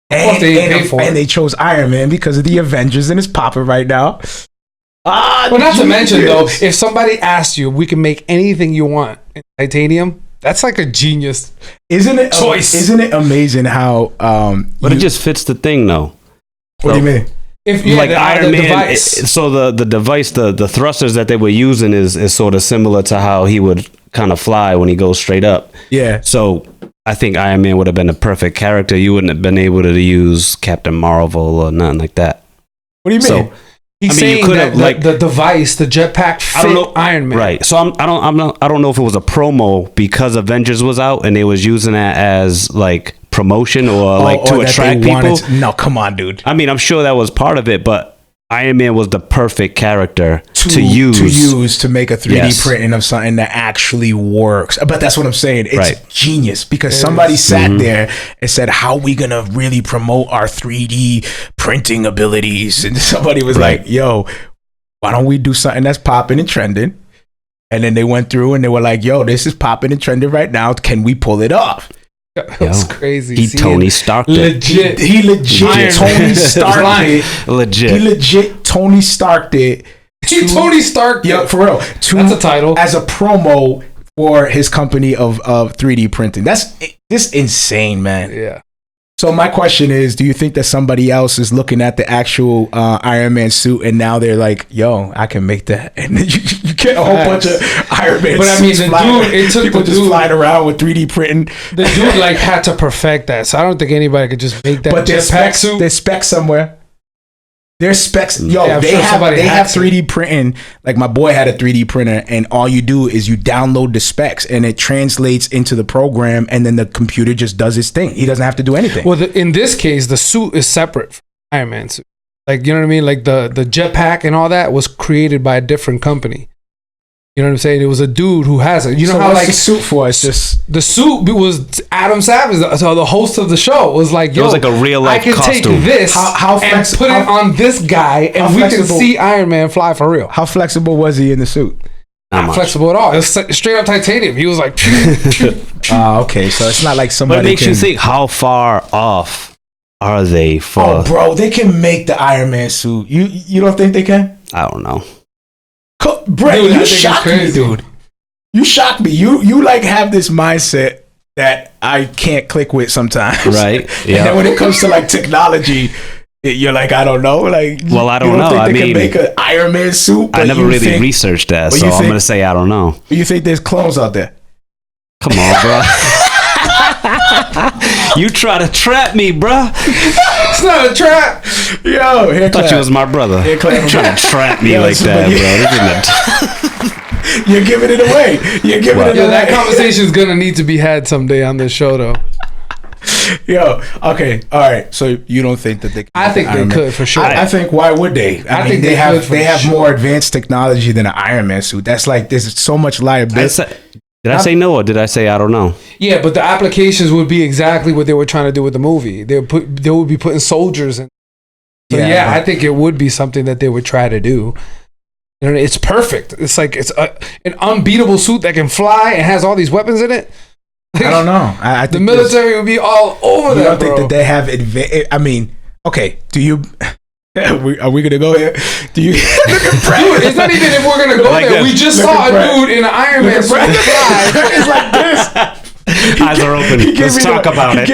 they chose Iron Man because of the Avengers, and it's popping right now. Well, not to mention though, if somebody asked you, we can make anything you want in titanium. That's like a genius, isn't it? Choice. Isn't it amazing how? But it just fits the thing, though. What do you mean? If like Iron Man, so the device, the thrusters that they were using is sort of similar to how he would kind of fly when he goes straight up. Yeah. So I think Iron Man would have been a perfect character. You wouldn't have been able to use Captain Marvel or nothing like that. What do you mean? So, he's saying that the device, the jetpack, fit Iron Man. Right. So I don't know if it was a promo because Avengers was out and they was using that as like promotion or to attract people. No, come on, dude. I mean, I'm sure that was part of it, but Iron Man was the perfect character to use to make a 3D printing of something that actually works. But that's what I'm saying. It's genius because somebody sat there and said, "How are we gonna really promote our 3D printing abilities?" And somebody was like, "Yo, why don't we do something that's popping and trending?" And then they went through and they were like, "Yo, this is popping and trending right now. Can we pull it off?" It was crazy. He Tony Starked it. Legit. He legit Tony Starked it. Legit. He legit Tony Starked it. Tony Stark. Yeah, for real. That's a title. As a promo for his company of 3D printing. That's just insane, man. Yeah. So my question is, do you think that somebody else is looking at the actual Iron Man suit and now they're like, yo, I can make that? And then you get a whole bunch of Iron Man suits. But I mean, the dude, it took people the just dude flying around with 3D printing. The dude like had to perfect that. So I don't think anybody could just make that jetpack suit. There's specs somewhere. There's specs. Yo, Yeah, they have 3D printing. Like my boy had a 3D printer, and all you do is you download the specs, and it translates into the program, and then the computer just does its thing. He doesn't have to do anything. Well, in this case, the suit is separate from Iron Man suit. Like, you know what I mean? Like the jetpack and all that was created by a different company. You know what I'm saying? It was a dude who has it. You know so how what's like the suit for? It's just the suit was Adam Savage, so the host of the show was like, "Yo, it was like a real life I can costume. take this and put it on this guy, and we can see Iron Man fly for real." How flexible was he in the suit? Not flexible at all. It was straight up titanium. He was like, okay, so it's not like somebody. But it makes you think, how far off are they for? Oh, bro, they can make the Iron Man suit. You don't think they can? I don't know. Brett, you shocked me, dude. You shocked me. You like have this mindset that I can't click with sometimes. Right. Yeah. And then when it comes to like technology, you're like, I don't know. Like, well, I don't know. Think I they mean, can make an Iron Man suit. I never really researched that, so I'm gonna say I don't know. You think there's clones out there? Come on, bro. You try to trap me, bro. It's not a trap. Yo, I thought you was my brother. You're trying to trap me like that, bro. You're giving it away. You're giving it away. That conversation is gonna need to be had someday on this show, though. Yo, okay, all right. So you don't think that they? I think they could for sure. I think why would they? I mean, they have more advanced technology than an Iron Man suit. That's like there's so much liability. Did I say no or did I say I don't know? Yeah, but the applications would be exactly what they were trying to do with the movie. They would be putting soldiers in. So yeah, I think it would be something that they would try to do. You know, it's perfect. It's like it's an unbeatable suit that can fly and has all these weapons in it. I don't know. I think the military would be all over that. I don't think that they have I mean, okay. Do you? Are we gonna go here? Do you? Dude, it's not even if we're gonna go like there. We just saw a dude in an Iron Man suit fly. It's like this. Eyes are open. Let's talk about it.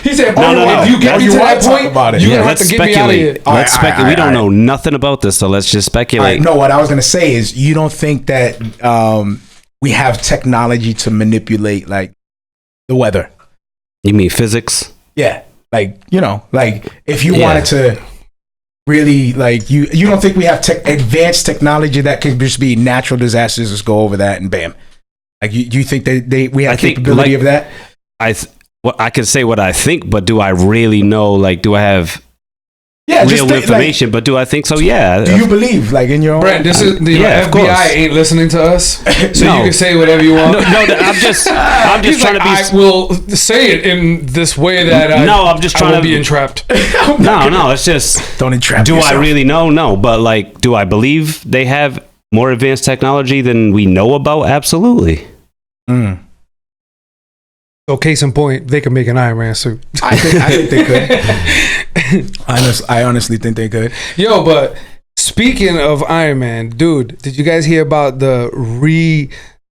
He said, no. If you get me to that point, you're gonna have to get me out of here. Let's speculate. We don't know nothing about this, so let's just speculate. No, what I was gonna say is, you don't think that we have technology to manipulate like the weather? You mean physics? Yeah, like like if you wanted to. Really, like you don't think we have advanced technology that can just be natural disasters? Just go over that and bam. Like you think that we have capability of that? I can say what I think, but do I really know? Like, do I have real information? But do I think so? Yeah. Do you believe like in your own? Brent, this is the FBI ain't listening to us, so you can say whatever you want. No, I'm just trying to be. I will say it in this way that I'm just trying to be entrapped. No, it's just don't entrap. Do yourself. I really know? No, but like, do I believe they have more advanced technology than we know about? Absolutely. So case in point, they could make an Iron Man suit. I think they could. I honestly think they could. Yo, but speaking of Iron Man, dude, did you guys hear about the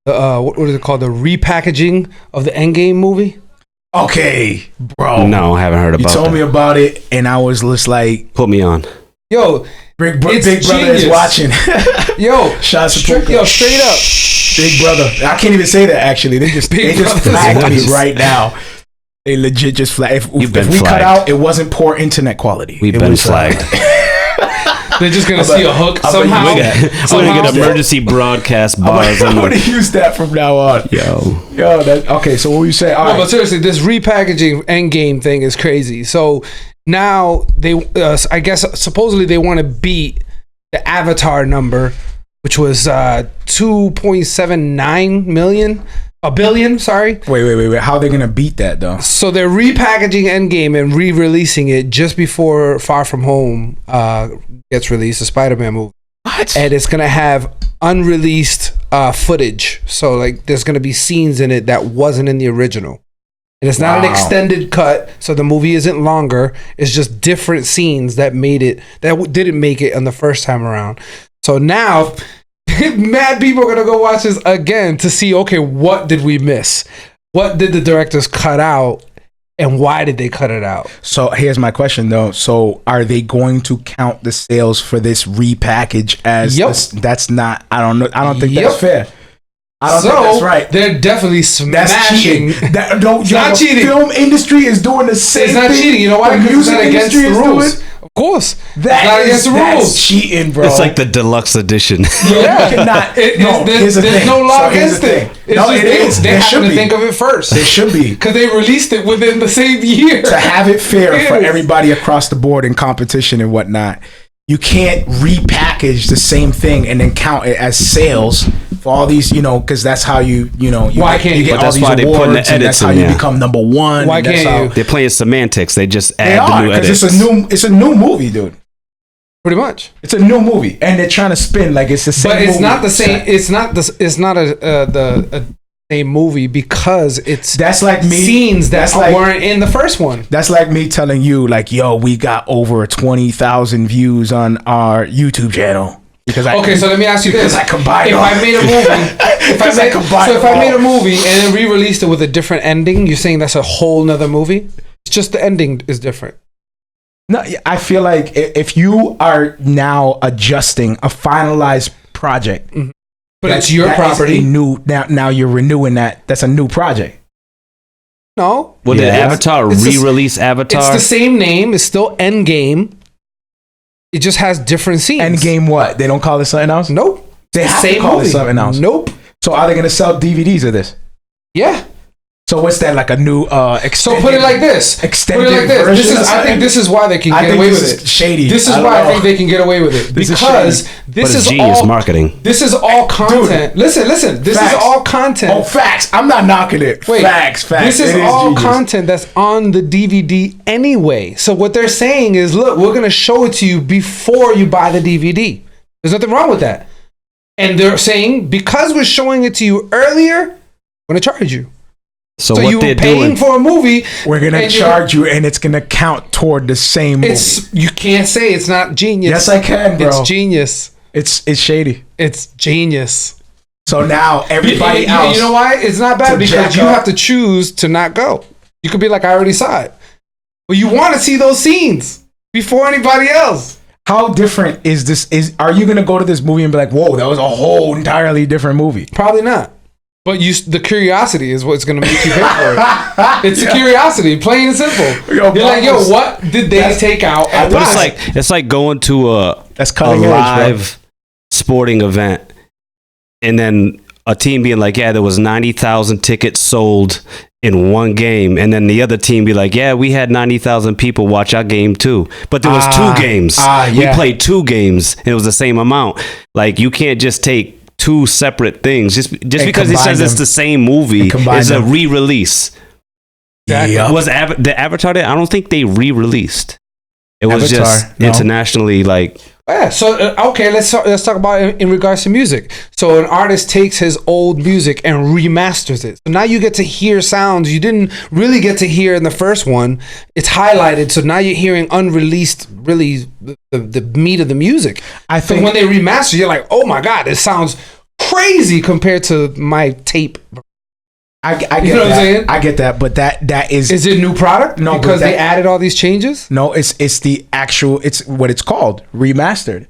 what is it called? The repackaging of the Endgame movie? Okay, bro. No, I haven't heard about it. You told me about it, and I was just like, put me on. Yo, Big Brother is watching. Yo, straight up. Big Brother. I can't even say that actually. They just flagged me right now. They legit just flagged. If we cut out, it wasn't poor internet quality. We've been flagged. They're just gonna see a hook somehow. We're gonna get emergency broadcast bars. I'm gonna use that from now on. Yo. Okay. So what were you saying? No, but seriously, this repackaging Endgame thing is crazy. So now they, I guess, supposedly they want to beat the Avatar number, which was 2.79 billion. Sorry. Wait. How are they gonna beat that though? So they're repackaging Endgame and re-releasing it just before Far From Home gets released, the Spider-Man movie. What? And it's gonna have unreleased footage. So like, there's gonna be scenes in it that wasn't in the original. And it's not an extended cut, so the movie isn't longer. It's just different scenes that didn't make it on the first time around. So now, mad people are gonna go watch this again to see, okay, what did we miss? What did the directors cut out? And why did they cut it out? So here's my question though. So are they going to count the sales for this repackage as that's not, I don't know. I don't think that's fair. I don't think that's right. They're definitely smashing. That's cheating. It's not cheating. The film industry is doing the same thing. It's not cheating. You know why? Because it's not against the rules. Of course. That's cheating, bro. It's like the deluxe edition. Yeah. There's no law against it. They have to think of it first. They should be. Because they released it within the same year. To have it fair for everybody across the board in competition and whatnot. You can't repackage the same thing and then count it as sales for all these, because that's how why can't you get all these awards and that's how you become number one. Why can't you? They're playing semantics. They just add the new edits. It's a new movie, dude. Pretty much. It's a new movie and they're trying to spin like it's the same movie. But it's not the same. It's not a same movie because that's like me, scenes that weren't in the first one. That's like me telling you, like, yo, we got over 20,000 views on our YouTube channel. So let me ask you this: I combined. If I made a movie, if I made a movie and then re-released it with a different ending, you're saying that's a whole nother movie? It's just the ending is different. No, I feel like if you are now adjusting a finalized project. Mm-hmm. But it's your property. Now you're renewing that. That's a new project. No. Well, did Avatar re-release Avatar? It's the same name. It's still Endgame. It just has different scenes. Endgame what? They don't call it something else? Nope. They have to call it something else. Nope. So are they going to sell DVDs of this? Yeah. So what's that, like a new extended? So put it like this. Extended version. I think this is why they can get away with it. Shady. This is why I think they can get away with it because this is genius marketing. This is all content. Dude, listen. This is all content. Oh, facts. I'm not knocking it. Wait, facts. This is all content that's on the DVD anyway. So what they're saying is, look, we're gonna show it to you before you buy the DVD. There's nothing wrong with that. And they're saying because we're showing it to you earlier, we're gonna charge you. So what you they're were paying doing for a movie. We're gonna charge you, and it's gonna count toward the same movie. You can't say it's not genius. Yes, I can, bro. It's genius. It's shady. It's genius. So now everybody else. You know why? It's not bad because you have to choose to not go. You could be like, I already saw it, but you want to see those scenes before anybody else. How different is this? Are you gonna go to this movie and be like, whoa, that was a whole entirely different movie? Probably not. But the curiosity is what's going to make you pay for it. It's the curiosity, plain and simple. You're like, yo, what did they take out? But it's like going to a live sporting event, and then a team being like, yeah, there was 90,000 tickets sold in one game, and then the other team be like, yeah, we had 90,000 people watch our game too, but there was two games. We played two games, and it was the same amount. Like, you can't just take two separate things just because he says it's the same movie is a re-release. Yeah. Was the Avatar there? I don't think they re-released. It was just internationally like. Yeah. So okay, let's talk about it in regards to music. So an artist takes his old music and remasters it. So now you get to hear sounds you didn't really get to hear in the first one. It's highlighted, so now you're hearing unreleased, really the meat of the music. I think when they remaster, you're like, oh my god, it sounds crazy compared to my tape. I get what I'm saying? I get that, but that is it a new product? No, because they added all these changes. No, it's the actual. It's what it's called, remastered,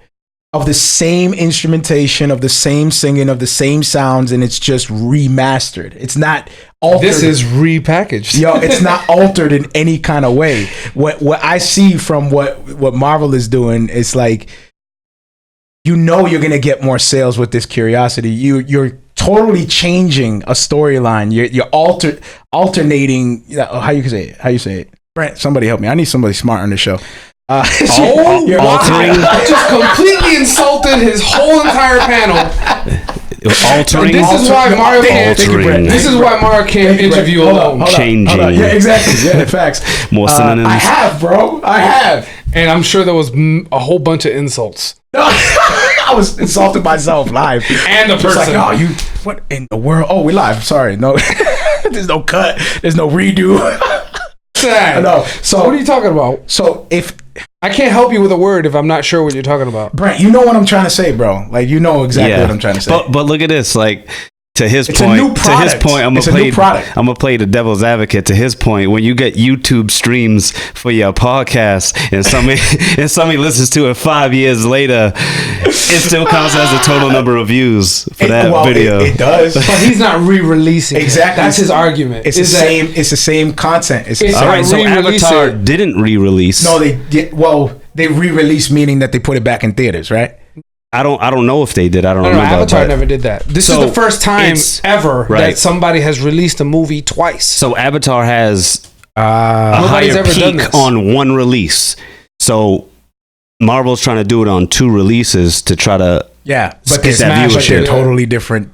of the same instrumentation, of the same singing, of the same sounds, and it's just remastered. It's not altered. This is repackaged. Yo, it's not altered in any kind of way. What I see from what Marvel is doing is like, you're gonna get more sales with this curiosity. You're totally changing a storyline. You're alternating. How you say it? Brent, somebody help me. I need somebody smart on the show. You're altering. I just completely insulted his whole entire panel. Altering. This is why Mario can't. This is why Mario can't interview alone. Changing. Yeah, exactly. Yeah, facts. More synonyms. I have, bro. I have. And I'm sure there was a whole bunch of insults. I was insulted myself live. And the person. Like, what in the world? Oh, we live. Sorry. No, there's no cut. There's no redo. No. So what are you talking about? So if I can't help you with a word if I'm not sure what you're talking about. Brent, you know what I'm trying to say, bro. Like, you know exactly what I'm trying to say. But look at this. Like, to his It's point, a new product. I'm gonna play the devil's advocate. To his point, when you get YouTube streams for your podcast and somebody listens to it 5 years later, it still counts as the total number of views for that video. It does, but he's not re-releasing. Exactly, that's his argument. It's the same. It's the same content. It's all right. So Avatar didn't re-release. No, they did. Well, they re-released, meaning that they put it back in theaters, right? I don't know if they did. I don't remember. Avatar never did that. This is the first time ever that somebody has released a movie twice. So Avatar has a nobody's higher ever done peak this. on one release. So Marvel's trying to do it on 2 releases to try to but they're totally different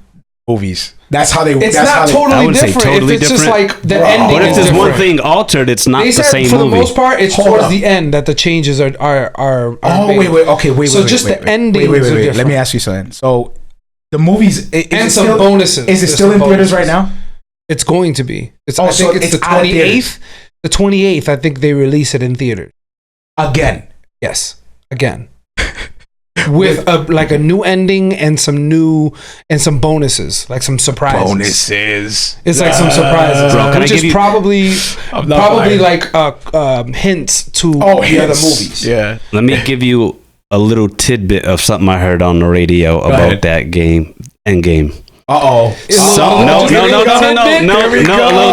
movies. That's how they. It's that's not how they, totally I wouldn't say different. totally If it's different. just like the ending. But if is there's different. one thing altered, it's not They the said same for movie. the most part, it's towards the end that the changes are Oh made. wait. Okay, wait. So wait, just wait, the endings are different. Let me ask you something. So the movies and some bonuses. Is it still in theaters right now? It's going to be. I so think it's the out of theaters. 28th. The 28th, I think they release it in theaters. Again. Yes, again. With a new ending and some bonuses, like some surprises. Bonuses. It's like some surprises, Bro, which is probably like hints to the other movies. Yeah. Let me give you a little tidbit of something I heard on the radio about that game, Endgame. No, a little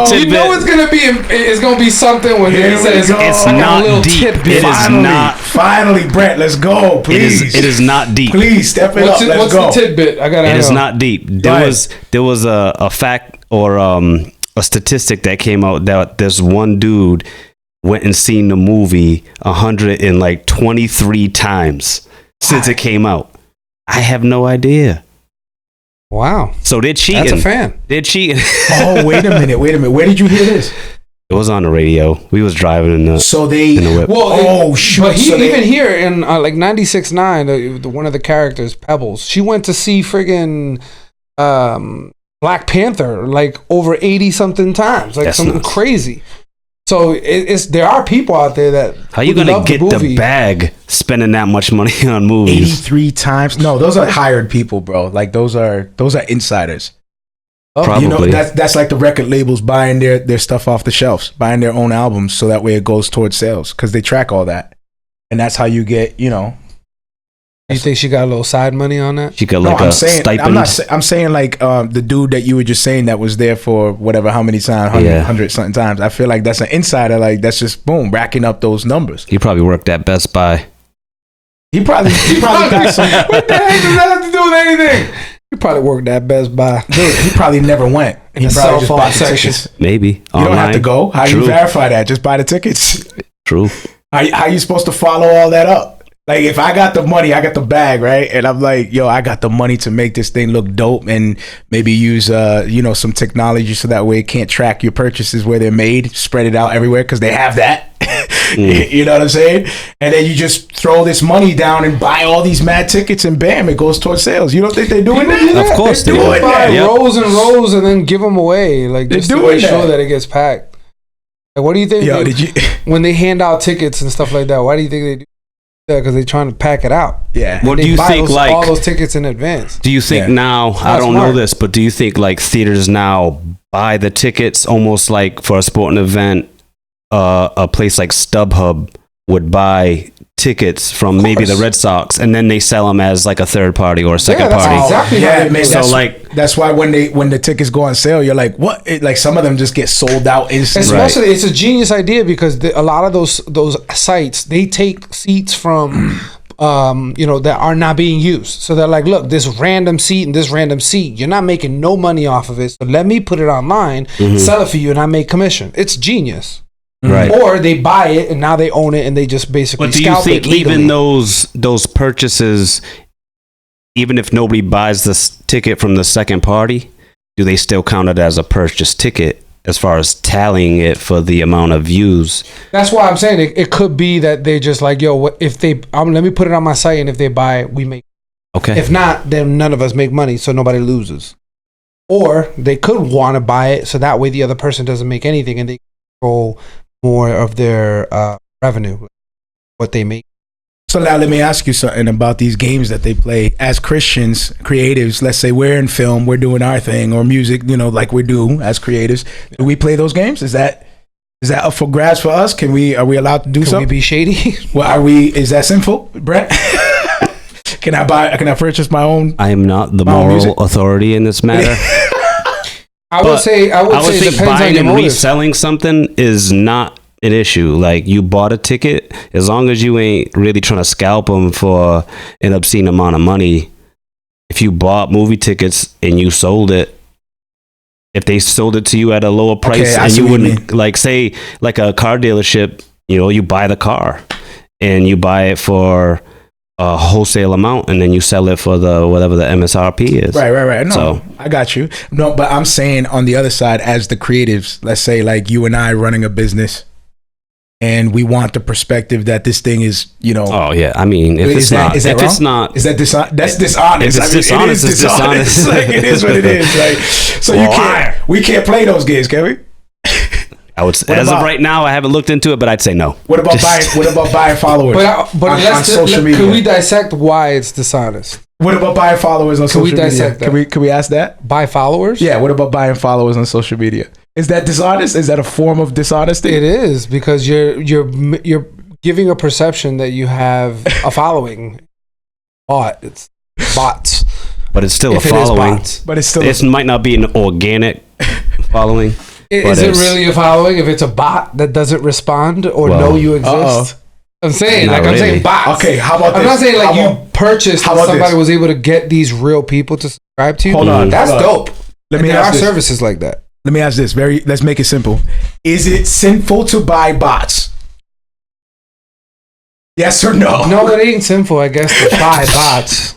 tidbit. You know it's gonna be something when they say it's not a little deep. tidbit. It is not. Finally, Brett, let's go, please. It is not deep. Please step it up. Let's go. What's the tidbit? I gotta know. It is not deep. There was a fact or a statistic that came out that this one dude went and seen the movie 123 times since it came out. I have no idea. Wow. So they're cheating. That's a fan. They're cheating. Oh, wait a minute. Where did you hear this? It was on the radio. We was driving in the whip. Well, shoot. But even here in like 96.9, one of the characters, Pebbles, she went to see friggin' Black Panther like over 80 something times, like something crazy. So there are people out there that how you gonna get the bag spending that much money on movies 83 times? No, those are hired people, bro. Like those are insiders. Probably. You know, that's like the record labels buying their stuff off the shelves, buying their own albums, so that way it goes towards sales because they track all that, and that's how you get. You think she got a little side money on that? She got stipend. I'm saying like the dude that you were just saying that was there for whatever, how many times, 100 something times. I feel like that's an insider. Like that's just boom, racking up those numbers. He probably worked at Best Buy. He probably got some. What the heck does that have to do with anything? He probably worked at Best Buy. Dude, he probably never went. He probably just bought the tickets. Maybe you don't have to go. How you verify that? Just buy the tickets. True. How you supposed to follow all that up? Like if I got the money, I got the bag, right? And I'm like, yo, I got the money to make this thing look dope and maybe use some technology so that way it can't track your purchases where they're made, spread it out everywhere because they have that. You know what I'm saying? And then you just throw this money down and buy all these mad tickets and bam, it goes towards sales. You don't think they're doing that? Of course they're doing that. Rows and rows and then give them away, like just to make sure that it gets packed. Like, what do you think? When they hand out tickets and stuff like that, why do you think they do? Because they're trying to pack it out. Yeah. What do you think? Like all those tickets in advance. Do you think now? I don't know this, but do you think like theaters now buy the tickets almost like for a sporting event? A place like StubHub would buy tickets from maybe the Red Sox, and then they sell them as like a third party or a second party. Exactly. That's why when the tickets go on sale, you're like, what? Like some of them just get sold out instantly. Especially, it's a genius idea because a lot of those sites, they take seats from that are not being used. So they're like, look, this random seat and this random seat, you're not making no money off of it. So let me put it online, sell it for you, and I make commission. It's genius. Right. Or they buy it and now they own it and they just basically. But do you think even those purchases, even if nobody buys this ticket from the second party, do they still count it as a purchased ticket as far as tallying it for the amount of views? That's why I'm saying it could be that they just like, yo, if they let me put it on my site and if they buy it, we make. Okay. If not, then none of us make money, so nobody loses. Or they could want to buy it so that way the other person doesn't make anything and they control more of their revenue, what they make. So now let me ask you something about these games that they play. As Christians, creatives, let's say we're in film, we're doing our thing, or music, like we do as creatives. Do we play those games? Is that up for grabs for us? Are we allowed to do something? Can we be shady? Well, is that sinful, Brett? Can I purchase my own? I am not the moral authority in this matter. I would say it depends buying on your and motive. reselling something is not an issue. Like, you bought a ticket, as long as you ain't really trying to scalp them for an obscene amount of money. If you bought movie tickets and you sold it, if they sold it to you at a lower price, and you wouldn't, like, say, like a car dealership, you buy the car and you buy it for a wholesale amount, and then you sell it for whatever the MSRP is. Right. No, I got you. No, but I'm saying on the other side, as the creatives, let's say like you and I running a business, and we want the perspective that this thing is, Oh yeah, I mean, if it's not, that's dishonest. If it's dishonest, it is dishonest. Like, it is what it is. Like, so we can't play those games, can we? I would, as of right now, I haven't looked into it, but I'd say no. What about buying followers? on social media? Can we dissect why it's dishonest? What about buying followers on social media? Can we dissect that? Can we ask that? Buy followers? Yeah. What about buying followers on social media? Is that dishonest? Is that a form of dishonesty? It is, because you're giving a perception that you have a following. It's bots. But it's still a following. But it's still. It might not be an organic following. Is it really a following if it's a bot that doesn't respond or know you exist? I'm saying, I'm saying bots. Okay, how about this? I'm not saying like you purchased and somebody was able to get these real people to subscribe to you. Hold on. That's dope. There are services like that. Let me ask this. Let's make it simple. Is it sinful to buy bots? Yes or no? No, it ain't sinful, I guess, to buy bots.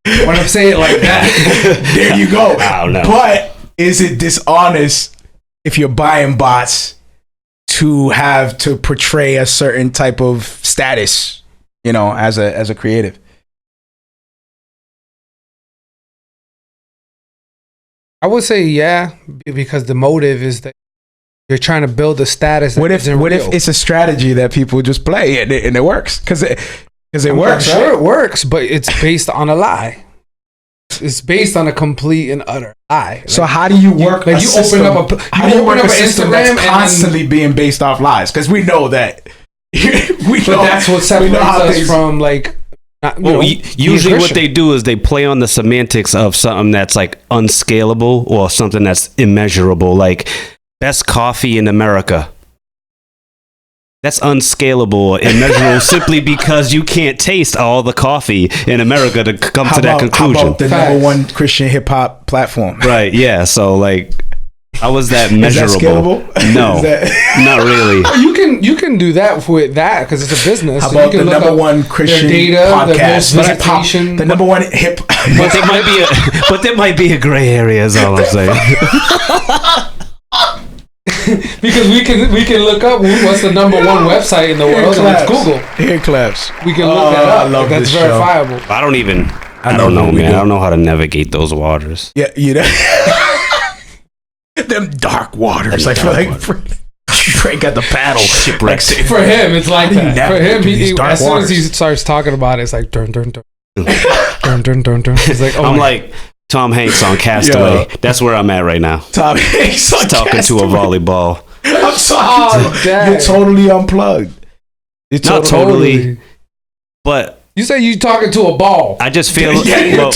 When I'm saying it like that. There you go. I don't know. But is it dishonest if you're buying bots to have to portray a certain type of status, as a creative? I would say yeah, because the motive is that you're trying to build a status. What if it's a strategy that people just play and it works? Because it works. Sure, it works, but it's based on a lie. It's based on a complete and utter lie. So how do you work? Like you open up an system that's constantly being based off lies? Because we know that. That's what separates us from like. Usually what they do is they play on the semantics of something that's like unscalable or something that's immeasurable, like best coffee in America. That's unscalable or immeasurable simply because you can't taste all the coffee in America to come to that conclusion. How about the number one Christian hip hop platform? Right, yeah. So like, how is that measurable? Is that scalable? No, not really. You can do that with that because it's a business. How about the number one Christian podcast? The number one hip. But there might be a gray area. Is all I'm saying. Because we can look up what's the number one website in the world, and it's Google. Here claps. We can look that up. I love that's this verifiable. I don't know, man. I don't know how to navigate those waters. Yeah, them dark waters. Frank got the paddle. Shipwrecks. For him, it's like that. For him, as soon as he waters. starts talking about it, it's like dun dun dun dun dun dun dun. He's like, I'm like Tom Hanks on Castaway. That's where I'm at right now. Tom Hanks on talking Castaway. to a volleyball. I'm talking you're totally unplugged. Not totally, but you say you talking to a ball. I just feel we can't ignore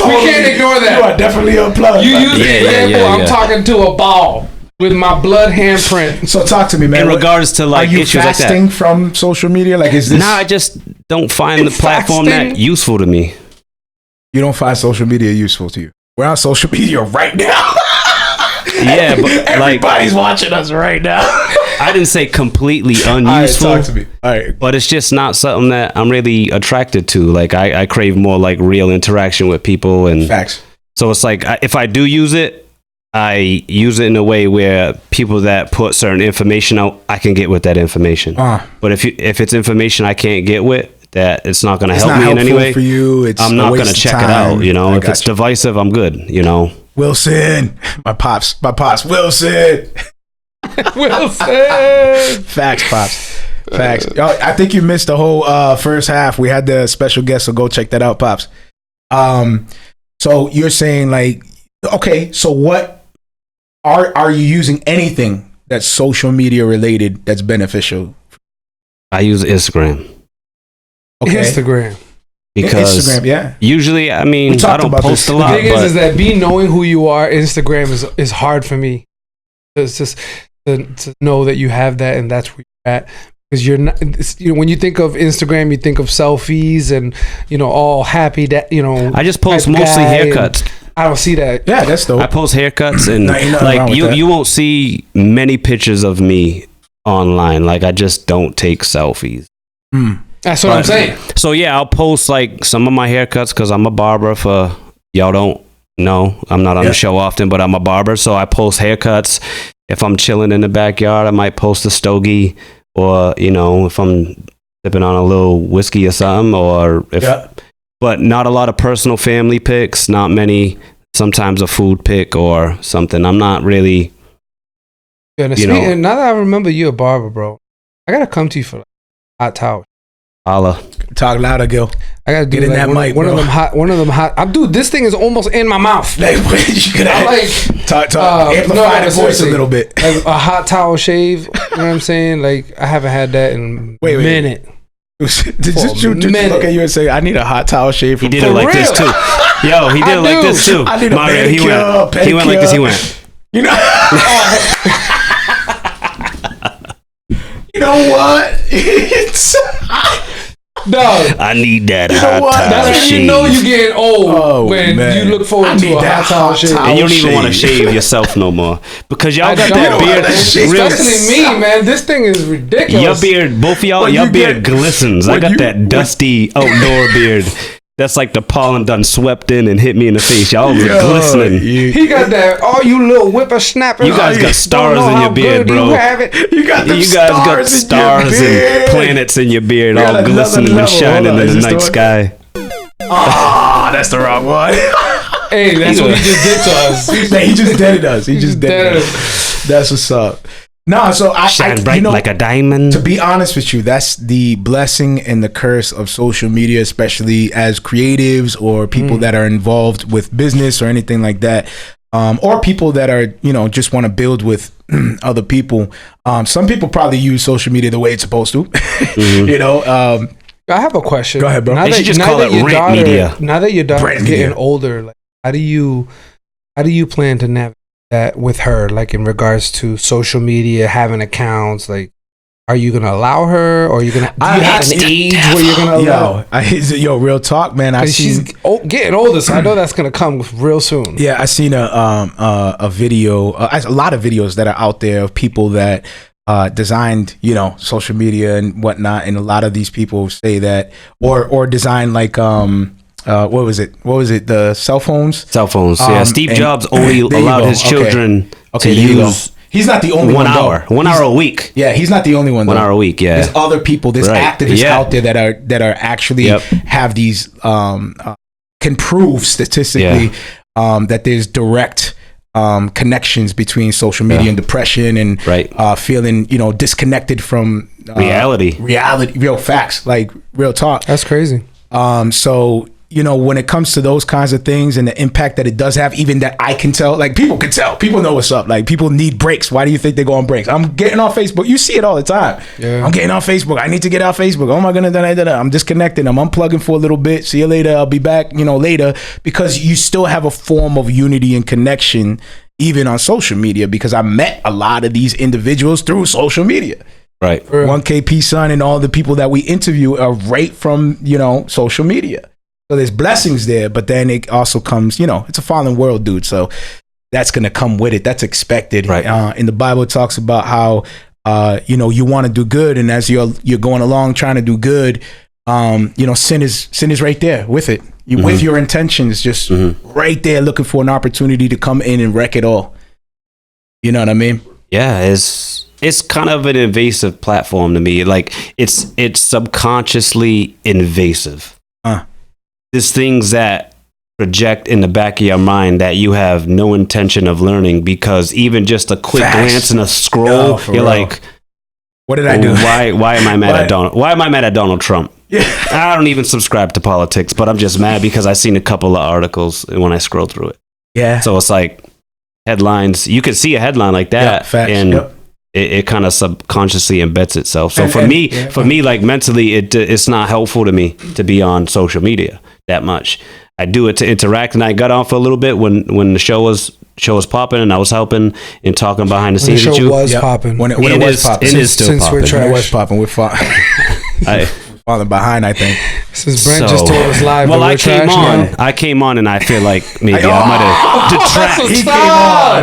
that. You are definitely unplugged. You use the example. I'm talking to a ball with my blood handprint. So talk to me, man. In regards to like issues like that. Are you fasting from social media? Like, is this? No, I just don't find the platform that useful to me. You don't find social media useful to you? We're on social media right now. Yeah, but everybody's watching us right now. I didn't say completely unuseful. All right, talk to me. All right. But it's just not something that I'm really attracted to. Like I crave more like real interaction with people and facts. So it's like if I do use it, I use it in a way where people that put certain information out, I can get with that information. But if it's information I can't get with, that it's not going to help me in any way for you. I'm not going to check it out. If it's divisive, I'm good. Wilson, my pops, Wilson. Wilson. Facts, pops. Facts. Yo, I think you missed the whole first half. We had the special guest, so go check that out, Pops. So you're saying like, okay, so what are you using anything that's social media related that's beneficial? I use Instagram. Okay. Instagram. Because Instagram, yeah. Usually, I mean, I don't post a lot. The thing is that me knowing who you are, Instagram is hard for me. It's just to know that you have that and that's where you're at. Because you're not, when you think of Instagram, you think of selfies and all happy that I just post mostly haircuts. I don't see that. Yeah, that's dope. I post haircuts and like you won't see many pictures of me online. Like I just don't take selfies. That's what I'm saying. So yeah, I'll post like some of my haircuts because I'm a barber. For y'all don't know, I'm not on the show often, but I'm a barber, so I post haircuts. If I'm chilling in the backyard, I might post a stogie, or if I'm sipping on a little whiskey or something, or but not a lot of personal family pics. Not many. Sometimes a food pic or something. I'm not really. Yeah, and now that I remember you a barber, bro, I gotta come to you for like, hot towel. Holla. Talk louder, Gil. I gotta do get in that mic. One of them hot. Dude, this thing is almost in my mouth. Like, you could talk. Amplify the voice a little bit. Like a hot towel shave. You know what I'm saying? Like I haven't had that in a minute. Did you look at you and say, "I need a hot towel shave"? He did it like this too. Yo, he did it like this too. I need a Marrio, pedicure. He went like this. He went. You know what? No, I need that hot towel That's shave. when you're getting old when you look forward to a hot towel shave. And you don't even want to shave yourself no more because y'all got that beard. Especially me, man. This thing is ridiculous. Your beard, both of y'all, your beard glistens. I got that dusty outdoor beard. That's like the pollen done swept in and hit me in the face. Y'all was glistening. He got that. Oh, you little whippersnapper. You guys got stars in your beard, bro. You have it. You guys got stars and planets in your beard, all glistening and shining in the night sky. That's the wrong one. Hey, that's what he just did to us. He just deaded us. He just deaded us. That's what's up. No, so shine bright like a diamond. To be honest with you, that's the blessing and the curse of social media, especially as creatives or people that are involved with business or anything like that, or people that are just want to build with other people. Some people probably use social media the way it's supposed to. I have a question. Go ahead, bro. Now that your daughter's getting older, like, how do you plan to navigate that with her, like in regards to social media, having accounts? Like, are you gonna allow her, or are you gonna? Do you have an age where you're gonna allow? Real talk, man. She's getting older, so I know that's gonna come real soon. Yeah, I seen a video, a lot of videos that are out there of people that designed, social media and whatnot, and a lot of these people say that, or design like what was it? The cell phones? Cell phones. Yeah. Steve Jobs only allowed his children to use. He's not the only 1 hour. 1 hour a week. Yeah, he's not the only one. 1 hour a week. Yeah. There's other people. There's activists out there that are actually have these can prove statistically that there's direct connections between social media and depression and feeling disconnected from reality, real facts, like real talk. That's crazy. So when it comes to those kinds of things and the impact that it does have, even that I can tell, like people can tell, people know what's up. Like people need breaks. Why do you think they go on breaks? I'm getting on Facebook. You see it all the time. Yeah. I'm getting on Facebook. I need to get off Facebook. Oh my goodness, I'm disconnecting. I'm unplugging for a little bit. See you later. I'll be back, later, because you still have a form of unity and connection even on social media, because I met a lot of these individuals through social media. Right. 1KP Son and all the people that we interview are right from, social media. So there's blessings there, but then it also comes, it's a fallen world, dude. So that's going to come with it. That's expected. Right. In the Bible, it talks about how, you want to do good. And as you're going along trying to do good, sin is right there with it. With your intentions, just right there looking for an opportunity to come in and wreck it all. You know what I mean? Yeah, it's kind of an invasive platform to me. Like it's subconsciously invasive. There's things that project in the back of your mind that you have no intention of learning, because even just a quick glance and a scroll, you're like, What did I do? Why am I mad at Donald? Why am I mad at Donald Trump? Yeah. I don't even subscribe to politics, but I'm just mad because I seen a couple of articles when I scroll through it. Yeah. So it's like headlines. You can see a headline like that, facts, and it kind of subconsciously embeds itself. So for me, like mentally, it's not helpful to me to be on social media that much. I do it to interact, and I got on for a little bit when the show was popping, and I was helping and talking behind the scenes with you. The show was popping. When it was popping. It is still popping. When it was popping, we're falling behind, I think. Since Brent just told us live. Well, I came on, and I feel like maybe I might have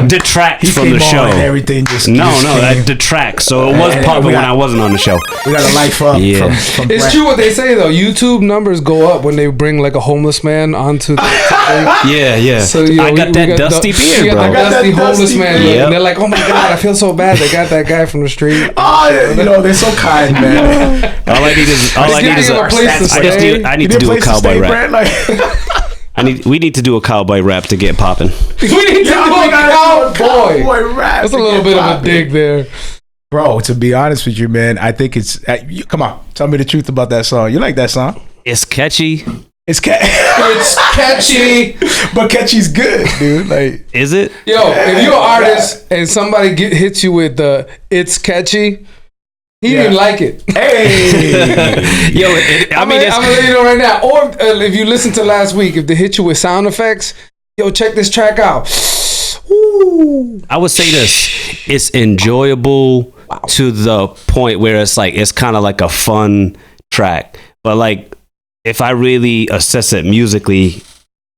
detract from the show. And everything just that detracts. So it was popping when I wasn't on the show. We got a life up. Yeah. From it's Brent. true what they say though. YouTube numbers go up when they bring like a homeless man onto the yeah. So I got that dusty beard, bro. I got that homeless man. Yep. And they're like, oh my god, I feel so bad. They got that guy from the street. Oh, they're so kind, man. All I need is a place to stay. I need to do a cowboy rap. Like, we need to do a cowboy rap to get popping. We need to do a cowboy rap. That's a little bit of a dig there. Bro, to be honest with you, man, I think it's... come on, tell me the truth about that song. You like that song? It's catchy. It's catchy. But catchy's good, dude. Like, is it? Yo, if you're an artist and somebody hits you with the "it's catchy," he didn't like it. Hey, yo, I'm gonna let you know right now. Or if you listen to last week, if they hit you with sound effects, yo, check this track out. Ooh. I would say this: it's enjoyable to the point where it's like it's kind of like a fun track, but like if I really assess it musically,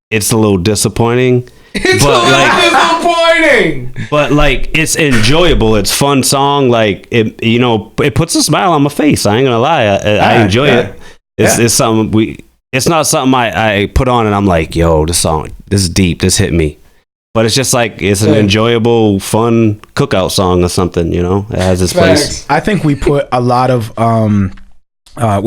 it's a little disappointing. It's disappointing. But like it's enjoyable. It's fun song. Like it puts a smile on my face. I ain't gonna lie. I enjoy it. It's something it's not something I put on and I'm like, yo, this song, this is deep. This hit me. But it's just like it's an enjoyable, fun cookout song or something. It has its place. I think we put a lot of I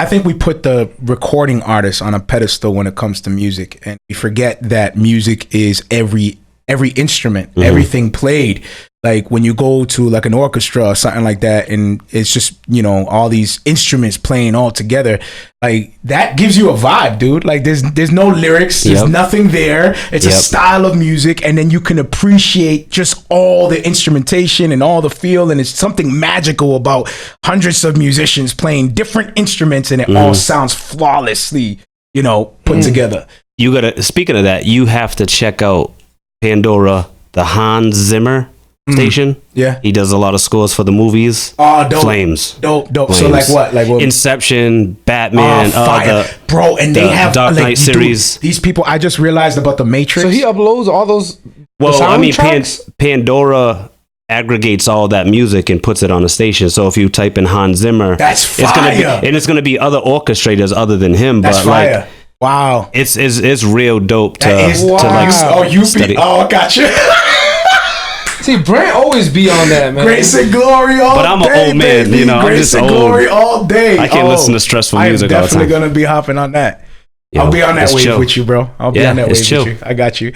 think we put the recording artist on a pedestal when it comes to music, and we forget that music is every instrument, everything played. Like when you go to like an orchestra or something like that, and it's just all these instruments playing all together, like that gives you a vibe, dude. Like there's no lyrics, there's nothing there. It's a style of music, and then you can appreciate just all the instrumentation and all the feel, and it's something magical about hundreds of musicians playing different instruments, and it all sounds flawlessly, put together. You gotta. Speaking of that, you have to check out Pandora, the Hans Zimmer station. Yeah, he does a lot of scores for the movies. Oh, dope. Flames. Dope. Flames. So like what? Inception, Batman, bro, and they have Dark Knight series. These people, I just realized about the Matrix. So he uploads all those. Well, I mean, Pandora aggregates all that music and puts it on a station. So if you type in Hans Zimmer, that's fire. It's gonna be other orchestrators other than him. That's but fire. Like, wow, it's real dope to like. Gotcha. See, Brent always be on that, man. Grace and glory all day. But I'm an old man, baby. I'm Grace just and old. Glory all day. I can't listen to stressful music all the time. I'm definitely gonna be hopping on that. I'll be on that wave with you, bro. I'll be on that wave with you. I got you.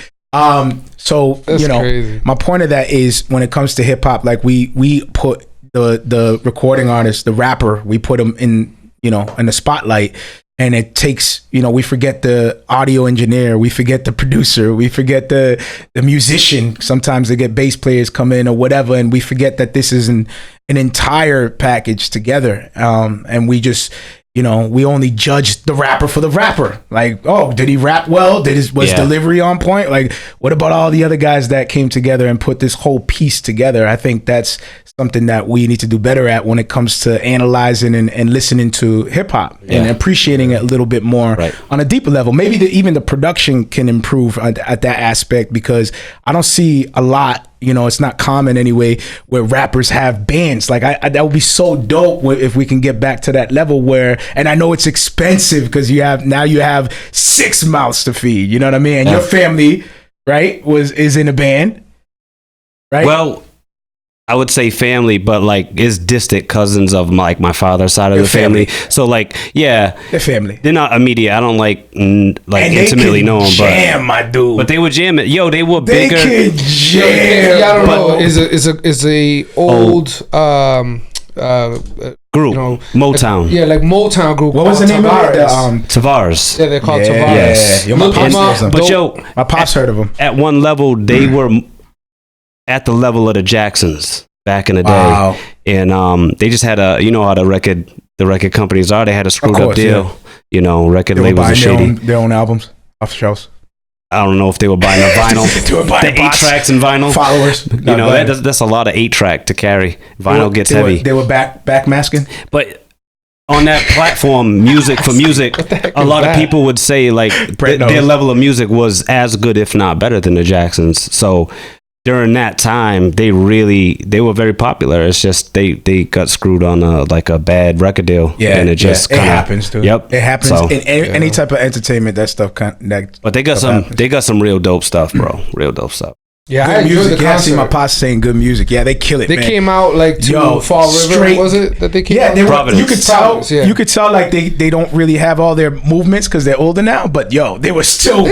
So that's crazy. My point of that is when it comes to hip hop, like we put the recording artist, the rapper, we put him in in the spotlight. And it takes, we forget the audio engineer, we forget the producer, we forget the musician. Sometimes they get bass players come in or whatever, and we forget that this is an entire package together. And we just, we only judge the rapper for the rapper. Like, oh, did he rap well? Was delivery on point? Like, what about all the other guys that came together and put this whole piece together? I think that's something that we need to do better at when it comes to analyzing and listening to hip hop and appreciating it a little bit more on a deeper level. Maybe even the production can improve at that aspect, because I don't see a lot, it's not common anyway, where rappers have bands. Like that would be so dope if we can get back to that level where, and I know it's expensive because you have 6 mouths to feed, you know what I mean? And your family, right, is in a band, right? Well, I would say family, but like it's distant cousins of my father's side of the family. So like, they're family. They're not immediate. I don't like intimately know them, jam, my dude. But they would jam it. Yo, they were they bigger. Can jam. I don't know. Is a old group, Motown. Like Motown group. What was the name of it? Tavares. Yeah, they're called Tavares. Yeah, my pops heard of them. At one level, they were at the level of the Jacksons back in the day, and they just had a, how the record companies are. They had a screwed up deal. Record labels are shady. Their own albums off the shelves. I don't know if they were buying the vinyl, they were buying the 8-tracks and vinyl. Followers, that's a lot of 8-track to carry. Vinyl gets heavy. They were back masking, but on that platform, music for music, a lot of people would say like their level of music was as good, if not better, than the Jacksons. So during that time, they were very popular. It's just they got screwed on a bad record deal. Yeah, and it just it happens, dude. Yep, it happens in any type of entertainment. That stuff but they got some real dope stuff, bro. Real dope stuff. Yeah, good music. I see my pops saying good music. Yeah, they kill it. They came out like to Fall River. Was it that they came out? Yeah, you could tell. You could tell like they don't really have all their movements because they're older now. But they were still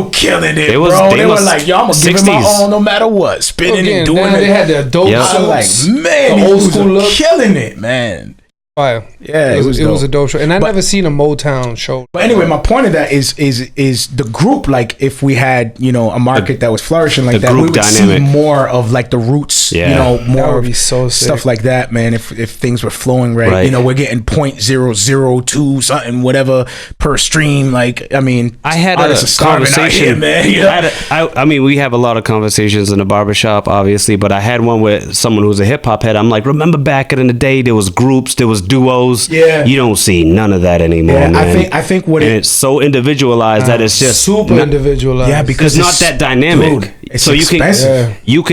killing it, bro. They were like, yo, I'm gonna give it my all no matter what, spinning and doing it. They had their dope. I'm like, man, the old school look, killing it, man. Fire. Yeah, it was a dope show, and I've never seen a Motown show. But anyway, my point of that is the group. Like, if we had a market that was flourishing like that, we would see more of like the roots. More of stuff like that, man. If things were flowing right, we're getting 0.002 something whatever per stream. Like, I mean, I had a conversation, here, man. I mean, we have a lot of conversations in the barbershop, obviously, but I had one with someone who's a hip hop head. I'm like, remember back in the day, there was groups, there was duos. Yeah, you don't see none of that anymore, man. I think what it's so individualized that it's just super individualized. Yeah, because it's not that dynamic. Dude, so you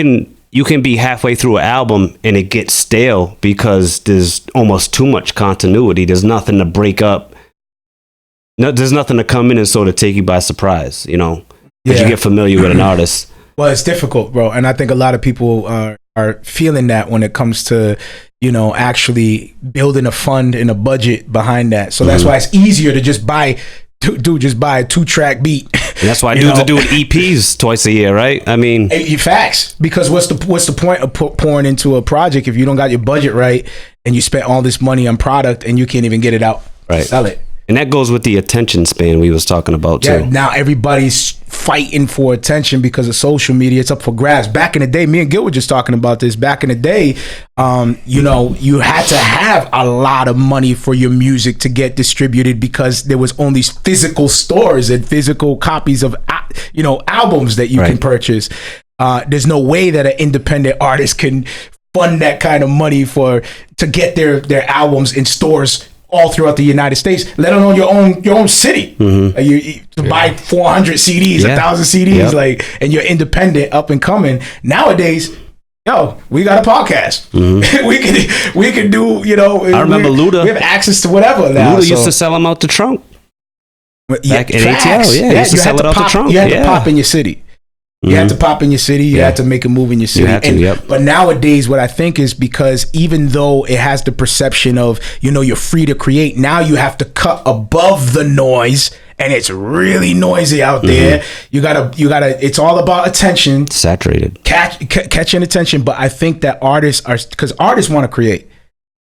can be halfway through an album and it gets stale because there's almost too much continuity. There's nothing to break up. No, there's nothing to come in and sort of take you by surprise. Because you get familiar with an artist. Well, it's difficult, bro, and I think a lot of people are feeling that when it comes to actually building a fund and a budget behind that. So that's why it's easier to just buy a 2-track beat. And that's why dudes are doing EPs twice a year, right? I mean, facts. Because what's the point of pouring into a project if you don't got your budget right and you spent all this money on product and you can't even get it out, sell it. And that goes with the attention span we was talking about too. Now everybody's fighting for attention because of social media. It's up for grabs. Back in the day, me and Gil were just talking about this. Back in the day, you had to have a lot of money for your music to get distributed because there was only physical stores and physical copies of albums that you can purchase. There's no way that an independent artist can fund that kind of money to get their albums in stores all throughout the United States, let alone your own city. To buy 400 CDs, 1,000 CDs, and you're independent, up and coming. Nowadays, we got a podcast. we can do. I remember Luda. We have access to whatever now. Luda used to sell them out the trunk. Back in ATL, he used to sell it out the trunk. You had to pop in your city. You had to pop in your city. You had to make a move in your city. But nowadays, what I think is because even though it has the perception of, you're free to create, now you have to cut above the noise and it's really noisy out there. You gotta, it's all about attention. Saturated. Catching attention. But I think that because artists want to create.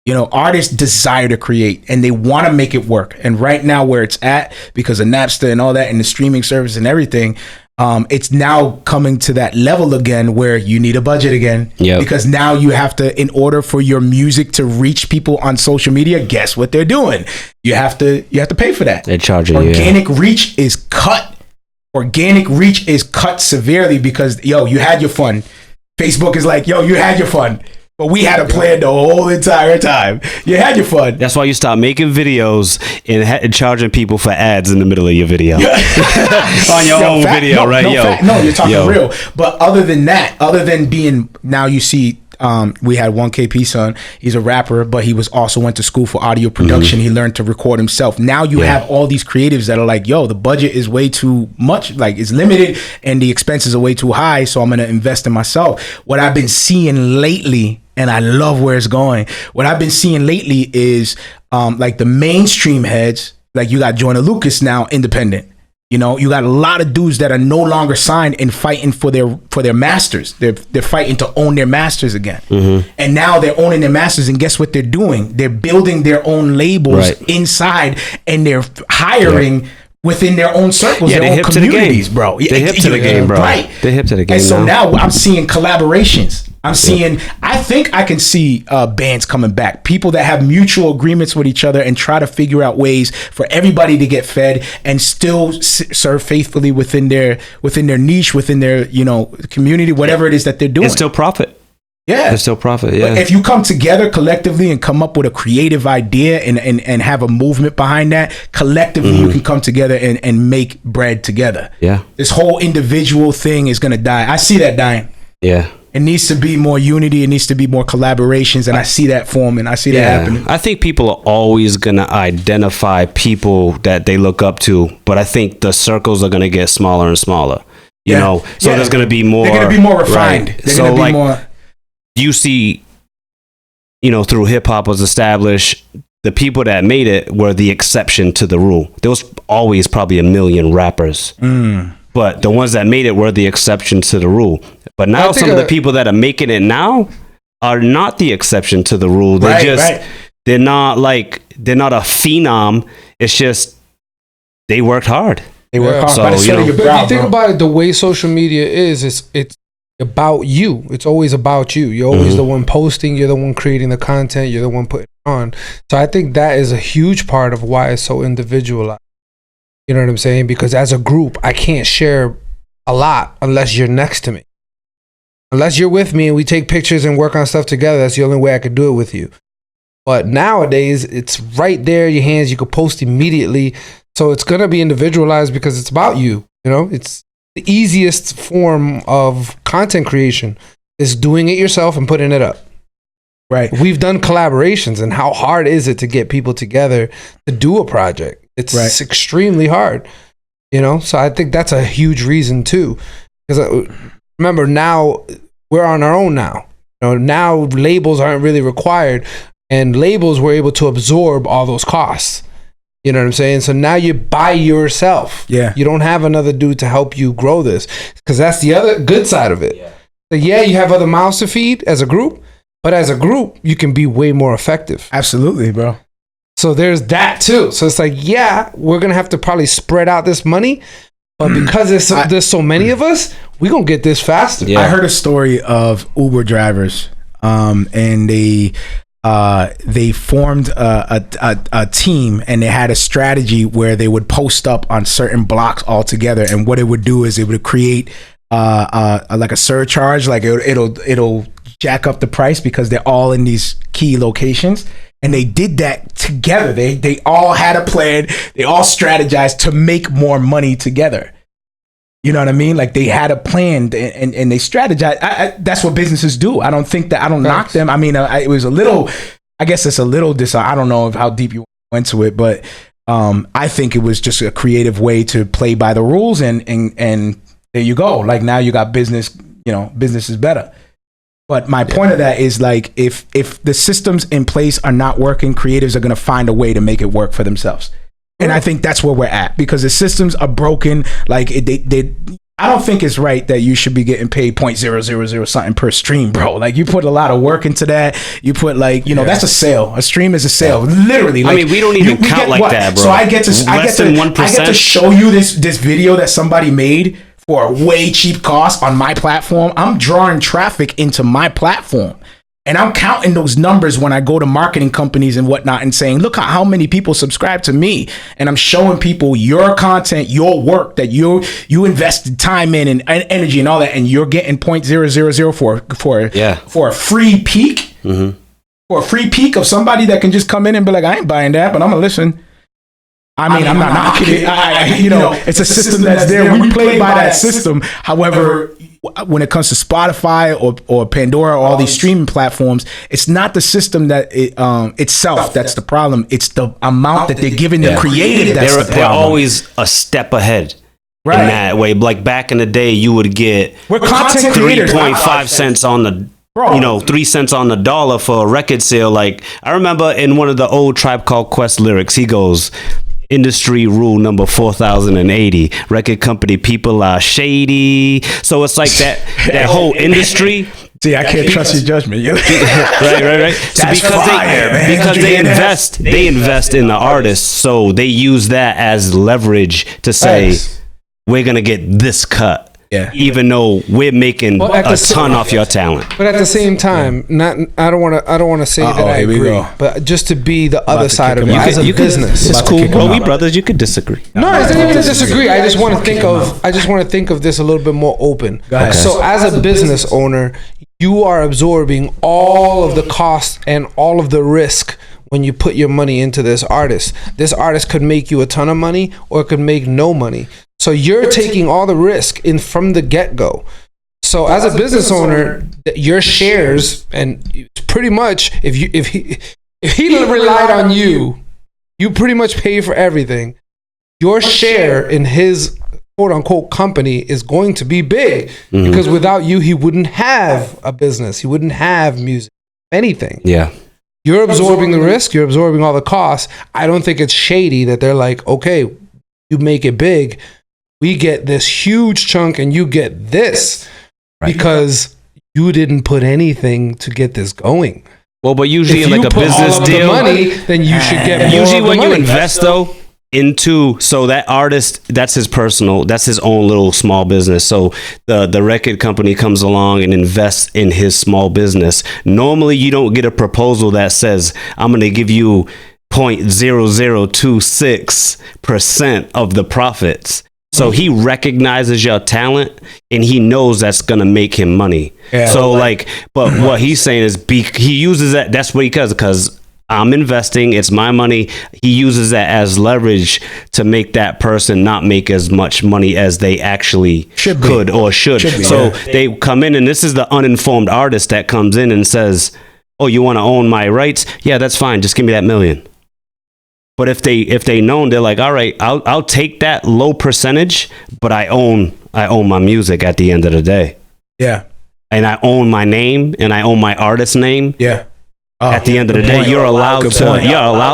Artists desire to create and they want to make it work. And right now where it's at, because of Napster and all that and the streaming service and everything, it's now coming to that level again where you need a budget again. Because now you have to, in order for your music to reach people on social media, guess what they're doing? You have to pay for that. They're charging Organic reach is cut. Organic reach is cut severely because, you had your fun. Facebook is like, you had your fun. But we had a plan the whole entire time. You had your fun. That's why you stop making videos and charging people for ads in the middle of your video. On your own video, right? You're talking real. But other than that, other than being, now you see, we had 1KP son. He's a rapper, but he also went to school for audio production. He learned to record himself. Now you have all these creatives that are like, the budget is way too much, like it's limited and the expenses are way too high. So I'm going to invest in myself. What I've been seeing lately, and I love where it's going. What I've been seeing lately is like the mainstream heads, like you got Joyner Lucas now, independent. You know, you got a lot of dudes that are no longer signed and fighting for their masters. They're fighting to own their masters again. And now they're owning their masters, and guess what they're doing? They're building their own labels inside, and they're hiring within their own circles, their own communities, bro. They hip to the game, bro. Right. They hip to the game. And so now I'm seeing collaborations. I think I can see bands coming back. People that have mutual agreements with each other and try to figure out ways for everybody to get fed and still serve faithfully within their niche, within their, you know, community, whatever it is that they're doing. And still profit. Yeah. And still profit. Yeah. But if you come together collectively and come up with a creative idea and have a movement behind that, collectively you can come together and make bread together. Yeah. This whole individual thing is going to die. I see that dying. Yeah. It needs to be more unity. It needs to be more collaborations. And I see that forming. I see that happening. I think people are always going to identify people that they look up to, but I think the circles are going to get smaller and smaller. You know, so there's going to be more. They're going to be more refined. Right? They're going to be more. You see, you know, through hip hop was established, the people that made it were the exception to the rule. There was always probably a million rappers. But the ones that made it were the exception to the rule. But now some of the people that are making it now are not the exception to the rule. They're not a phenom. It's just they worked hard. They work hard. So, But if you think about it, the way social media is, it's about you. It's always about you. You're always the one posting. You're the one creating the content. You're the one putting it on. So I think that is a huge part of why it's so individualized. You know what I'm saying? Because as a group, I can't share a lot unless you're next to me. Unless you're with me and we take pictures and work on stuff together, that's the only way I could do it with you. But nowadays, it's right there in your hands. You could post immediately. So it's going to be individualized because it's about you. You know, it's the easiest form of content creation is doing it yourself and putting it up. Right. We've done collaborations, and how hard is it to get people together to do a project? It's extremely hard, you know? So I think that's a huge reason too. Because remember, now we're on our own now. You know, now labels aren't really required, and labels were able to absorb all those costs. You know what I'm saying? So now you're by yourself. Yeah. You don't have another dude to help you grow this, because that's the other good side of it. So you have other mouths to feed as a group, but as a group, you can be way more effective. Absolutely, bro. So there's that too. So it's like, we're going to have to probably spread out this money, but because there's so many of us, we're going to get this faster. I heard a story of Uber drivers, and they formed a team, and they had a strategy where they would post up on certain blocks all together. And what it would do is it would create like a surcharge, like it'll jack up the price because they're all in these key locations. And they did that together. They all had a plan. They all strategized to make more money together. You know what I mean? Like they had a plan and they strategized. That's what businesses do. I don't knock them. I mean, it was a little, I guess it's a little, I don't know how deep you went to it, but I think it was just a creative way to play by the rules. And there you go. Like now you got business, business is better. But my point of that is like, if the systems in place are not working, creatives are going to find a way to make it work for themselves. And I think that's where we're at, because the systems are broken. Like I don't think it's right that you should be getting paid 0.000 something per stream, bro. Like you put a lot of work into that. You put that's a sale. A stream is a sale, literally. Like, I mean, we don't even count like that, bro. So I get to show you this video that somebody made for a way cheap cost on my platform. I'm drawing traffic into my platform, and I'm counting those numbers when I go to marketing companies and whatnot and saying, look how many people subscribe to me. And I'm showing people your content, your work that you invested time in and energy and all that, and you're getting 0.000 for a free peak. For a free peak of somebody that can just come in and be like, I ain't buying that, but I'm gonna listen. I mean, I'm not knocking it. It's a system that's there. We play by that system. However, when it comes to Spotify or Pandora or all these streaming platforms, it's not the system that itself that's the problem. It's the amount that they're giving the creative that's the problem. They're always a step ahead. Right. In that way. Like back in the day, you would get 3.5 cents on the 3 cents on the dollar for a record sale. Like I remember in one of the old Tribe Called Quest lyrics, he goes, industry rule number 4080. Record company people are shady. So it's like that whole industry. See, I can't trust your judgment. right. So because they invest in the artists, so they use that as leverage to say we're gonna get this cut. Yeah. Even though we're making a ton off your talent. But at the same time, I don't want to say that I agree. But just to be the other side of it as a business. It's cool. Well, we brothers, you could disagree. No, it's not even to disagree. I just want to think of this a little bit more open. Okay. So as a business owner, you are absorbing all of the costs and all of the risk when you put your money into this artist. This artist could make you a ton of money or it could make no money. So you're taking all the risk in from the get-go. So as a business owner, your shares, and pretty much if he relied on you, you pretty much pay for everything. Your share in his quote-unquote company is going to be big because without you, he wouldn't have a business. He wouldn't have music, anything. Yeah. You're absorbing the risk. You're absorbing all the costs. I don't think it's shady that they're like, okay, you make it big. We get this huge chunk and you get this because you didn't put anything to get this going. Well, but usually in like a business deal, money, then you should get more usually of the when money. you invest though into, so that artist, that's his own little small business. So the record company comes along and invests in his small business. Normally you don't get a proposal that says, I'm going to give you 0.0026% of the profits. So he recognizes your talent and he knows that's going to make him money. Yeah, so but what he's saying is he uses that. That's what he does because I'm investing. It's my money. He uses that as leverage to make that person not make as much money as they actually should. So they come in, and this is the uninformed artist that comes in and says, oh, you want to own my rights? Yeah, that's fine. Just give me that $1 million. But if they known, they're like, all right, I'll take that low percentage, but I own my music at the end of the day. Yeah. And I own my name and I own my artist name. Yeah. At the end of the day, you're allowed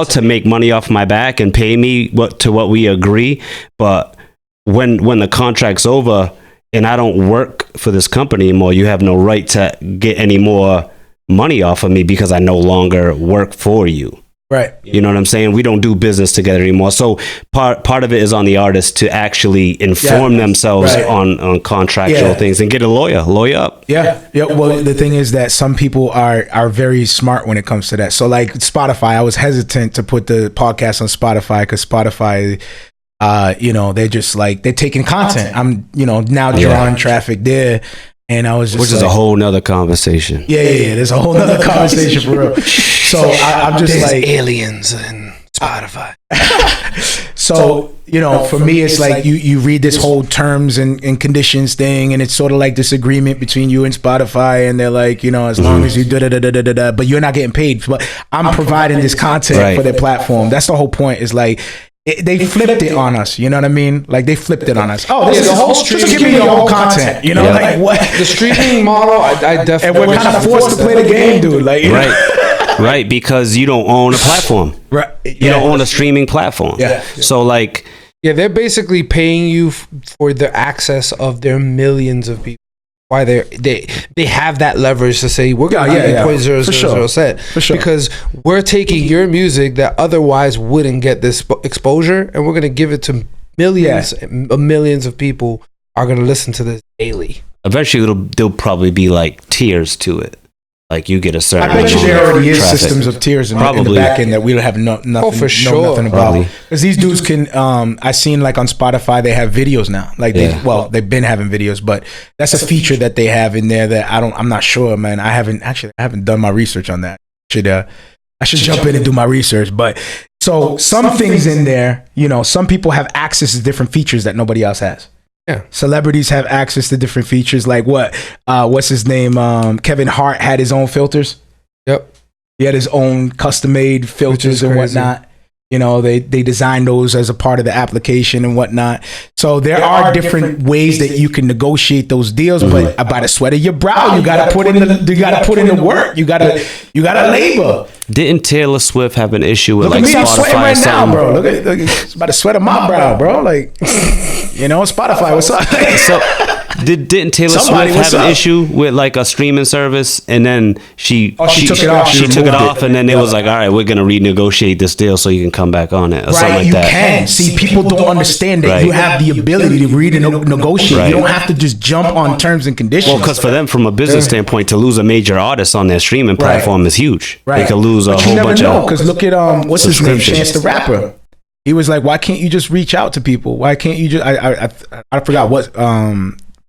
to make money off my back and pay me what we agree. But when the contract's over and I don't work for this company anymore, you have no right to get any more money off of me because I no longer work for you. Right. You know what I'm saying? We don't do business together anymore. So part of it is on the artist to actually inform themselves on contractual things and get a lawyer up. Yeah. Well, the thing is that some people are very smart when it comes to that. So like Spotify, I was hesitant to put the podcast on Spotify because Spotify, they're just like, they're taking content. I'm, now drawing traffic there. And I was just which is a whole nother conversation. Yeah. There's a whole nother conversation for real. So I'm just There's like aliens and Spotify. So, for me, it's like you read this whole terms and conditions thing, and it's sort of like this agreement between you and Spotify, and they're like, as long as you da-da-da-da-da-da, but you're not getting paid. But I'm providing this content for their platform. That's the whole point. Is like, they flipped it on us, you know what I mean? Like they flipped it on us. Oh, this is the whole streaming. Just give me your whole content, like what? The streaming model, I definitely. And we're kind of forced to play the game, dude. Like, right, because you don't own a platform. Right, you don't own a streaming platform. Yeah. So like, they're basically paying you for the access of their millions of people. Why they have that leverage to say we're gonna give you 0.000 cent because we're taking your music that otherwise wouldn't get this exposure and we're gonna give it to millions of people are gonna listen to this daily. Eventually, there'll probably be like tiers to it. Like you get a certain. I bet you there already is systems of tiers in the back end that we don't have nothing. Oh, for sure. Know nothing about. Because these dudes can. I seen like on Spotify they have videos now. Like they've been having videos, but that's a feature that they have in there that I'm not sure, man. I haven't done my research on that. I should jump in and do my research. But so some things in there, some people have access to different features that nobody else has. Yeah, celebrities have access to different features. Like what's his name? Kevin Hart had his own filters. Yep, he had his own custom-made filters and whatnot. You know, they design those as a part of the application and whatnot. So there are different ways that you can negotiate those deals, but by the sweat of your brow, you gotta put in the work. You gotta labor. Didn't Taylor Swift have an issue with Look like at me, I'm sweating Spotify right or now, something? bro. Look, it's by the sweat of my brow, bro. Like, you know, Spotify, what's up? So didn't Taylor Somebody, Swift what's have an up? issue with like a streaming service, and then she took it off. She She took it removed off, it. and then it was like, all right, we're gonna renegotiate this deal so you can come back on it or something Right, like you that. can. See, people don't understand that Right. you have the ability to read and negotiate. Right. You don't have to just jump on terms and conditions. Well, because for them, from a business standpoint, to lose a major artist on their streaming Right. platform is huge. Right. They could lose a But whole bunch of. because look at what's his name, subscriptions. Chance the Rapper. He was like, why can't you just reach out to people? Why can't you just? I forgot what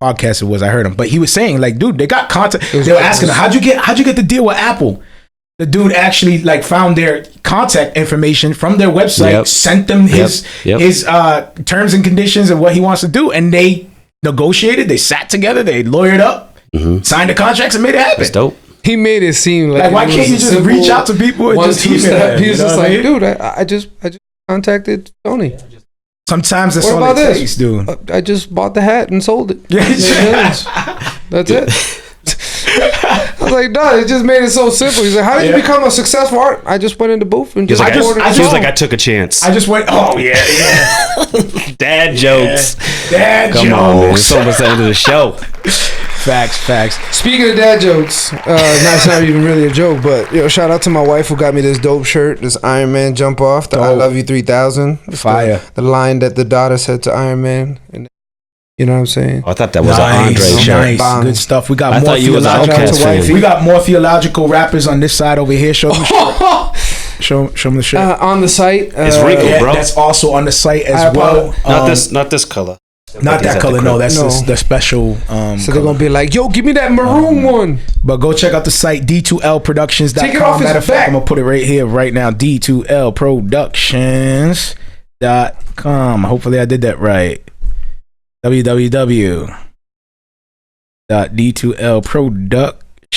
podcast it was. I heard him, but he was saying like, dude, they got content. They were asking him, how'd you get the deal with Apple? The dude actually like found their contact information from their website, sent them his terms and conditions of what he wants to do, and they negotiated. They sat together, they lawyered up, signed the contracts, and made it happen. That's dope. He made it seem like why can't you just reach out to people and just email them? He was You know just what I like, mean? dude, I just contacted Tony. Sometimes that's What all about it this? takes, dude. I just bought the hat and sold it. That's it. I was like, no, it just made it so simple. He's like, how did you become a successful art? I just went in the booth and He was just like, recorded he a was song. like, I took a chance. I just went, oh yeah. Dad jokes. Dad Come on, man. jokes. It's almost the end of the show. Facts. Speaking of dad jokes, that's not even really a joke, but shout out to my wife who got me this dope shirt, this Iron Man jump off, the I Love You 3000. Fire. The line that the daughter said to Iron Man. And you know what I'm saying? Oh, I thought that was an Andre shirt. Nice. Good stuff. We got I more thought you was an theological. Outkast fan. We got more theological rappers on this side over here. Show them the shirt. Show them the shirt. On the site. It's wrinkled, Yeah, bro. that's also on the site as well. Not this color. Not that color. No, that's No. the special. So they're going to be like, yo, give me that maroon one. But go check out the site, d2lproductions.com. Take it off his Matter of fact, back. I'm going to put it right here, right now, d2lproductions.com. Hopefully I did that right.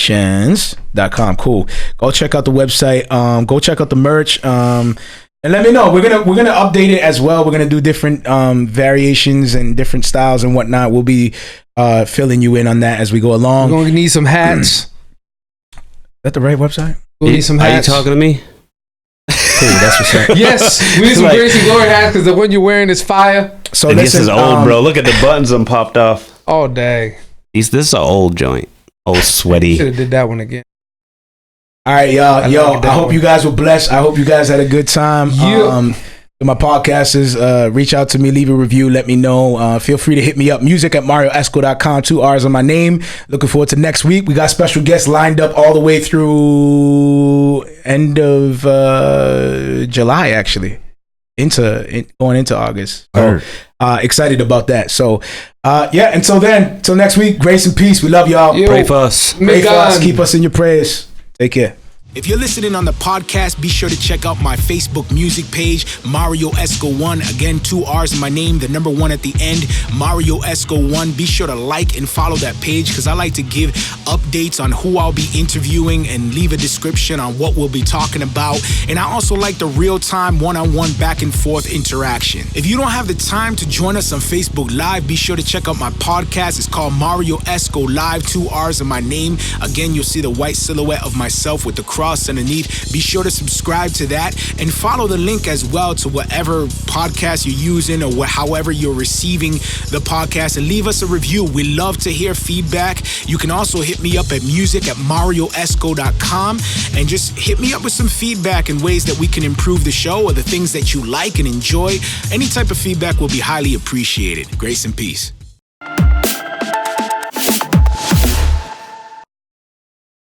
www.d2lproductions.com. Cool. Go check out the website. Go check out the merch. And let me know. We're gonna update it as well. We're gonna do different variations and different styles and whatnot. We'll be filling you in on that as we go along. We're going to need some hats. Is that the right website? We'll need some Are you hats. talking to me? Cool, that's what's up. Yes, we need some Like- Grace and Glory hats because the one you're wearing is fire. So And this listen, is old, bro. Look at the buttons I'm popped off. Oh, dang. This is an old joint. Old Should sweaty. have did that one again. All right, y'all. I Yo, like that I hope one. you guys were blessed. I hope you guys had a good time. Yeah. My podcasters, reach out to me, leave a review, let me know. Feel free to hit me up. Music at MarrioEsco.com. 2 R's on my name. Looking forward to next week. We got special guests lined up all the way through end of July, actually. Going into August. So, excited about that. So, yeah. Until then, till next week, grace and peace. We love y'all. Yo. Pray for us. Pray for us. God. Keep us in your prayers. Take care. If you're listening on the podcast, be sure to check out my Facebook music page, Marrio Esco 1. Again, 2 R's in my name, the number 1 at the end, Marrio Esco 1. Be sure to like and follow that page because I like to give updates on who I'll be interviewing and leave a description on what we'll be talking about. And I also like the real-time one-on-one back and forth interaction. If you don't have the time to join us on Facebook Live, be sure to check out my podcast. It's called Marrio Esco Live, 2 R's in my name. Again, you'll see the white silhouette of myself with the cross underneath. Be sure to subscribe to that and follow the link as well to whatever podcast you're using or however you're receiving the podcast, and leave us a review. We love to hear feedback. You can also hit me up at music@marrioesco.com and just hit me up with some feedback and ways that we can improve the show or the things that you like and enjoy. Any type of feedback will be highly appreciated. Grace and peace.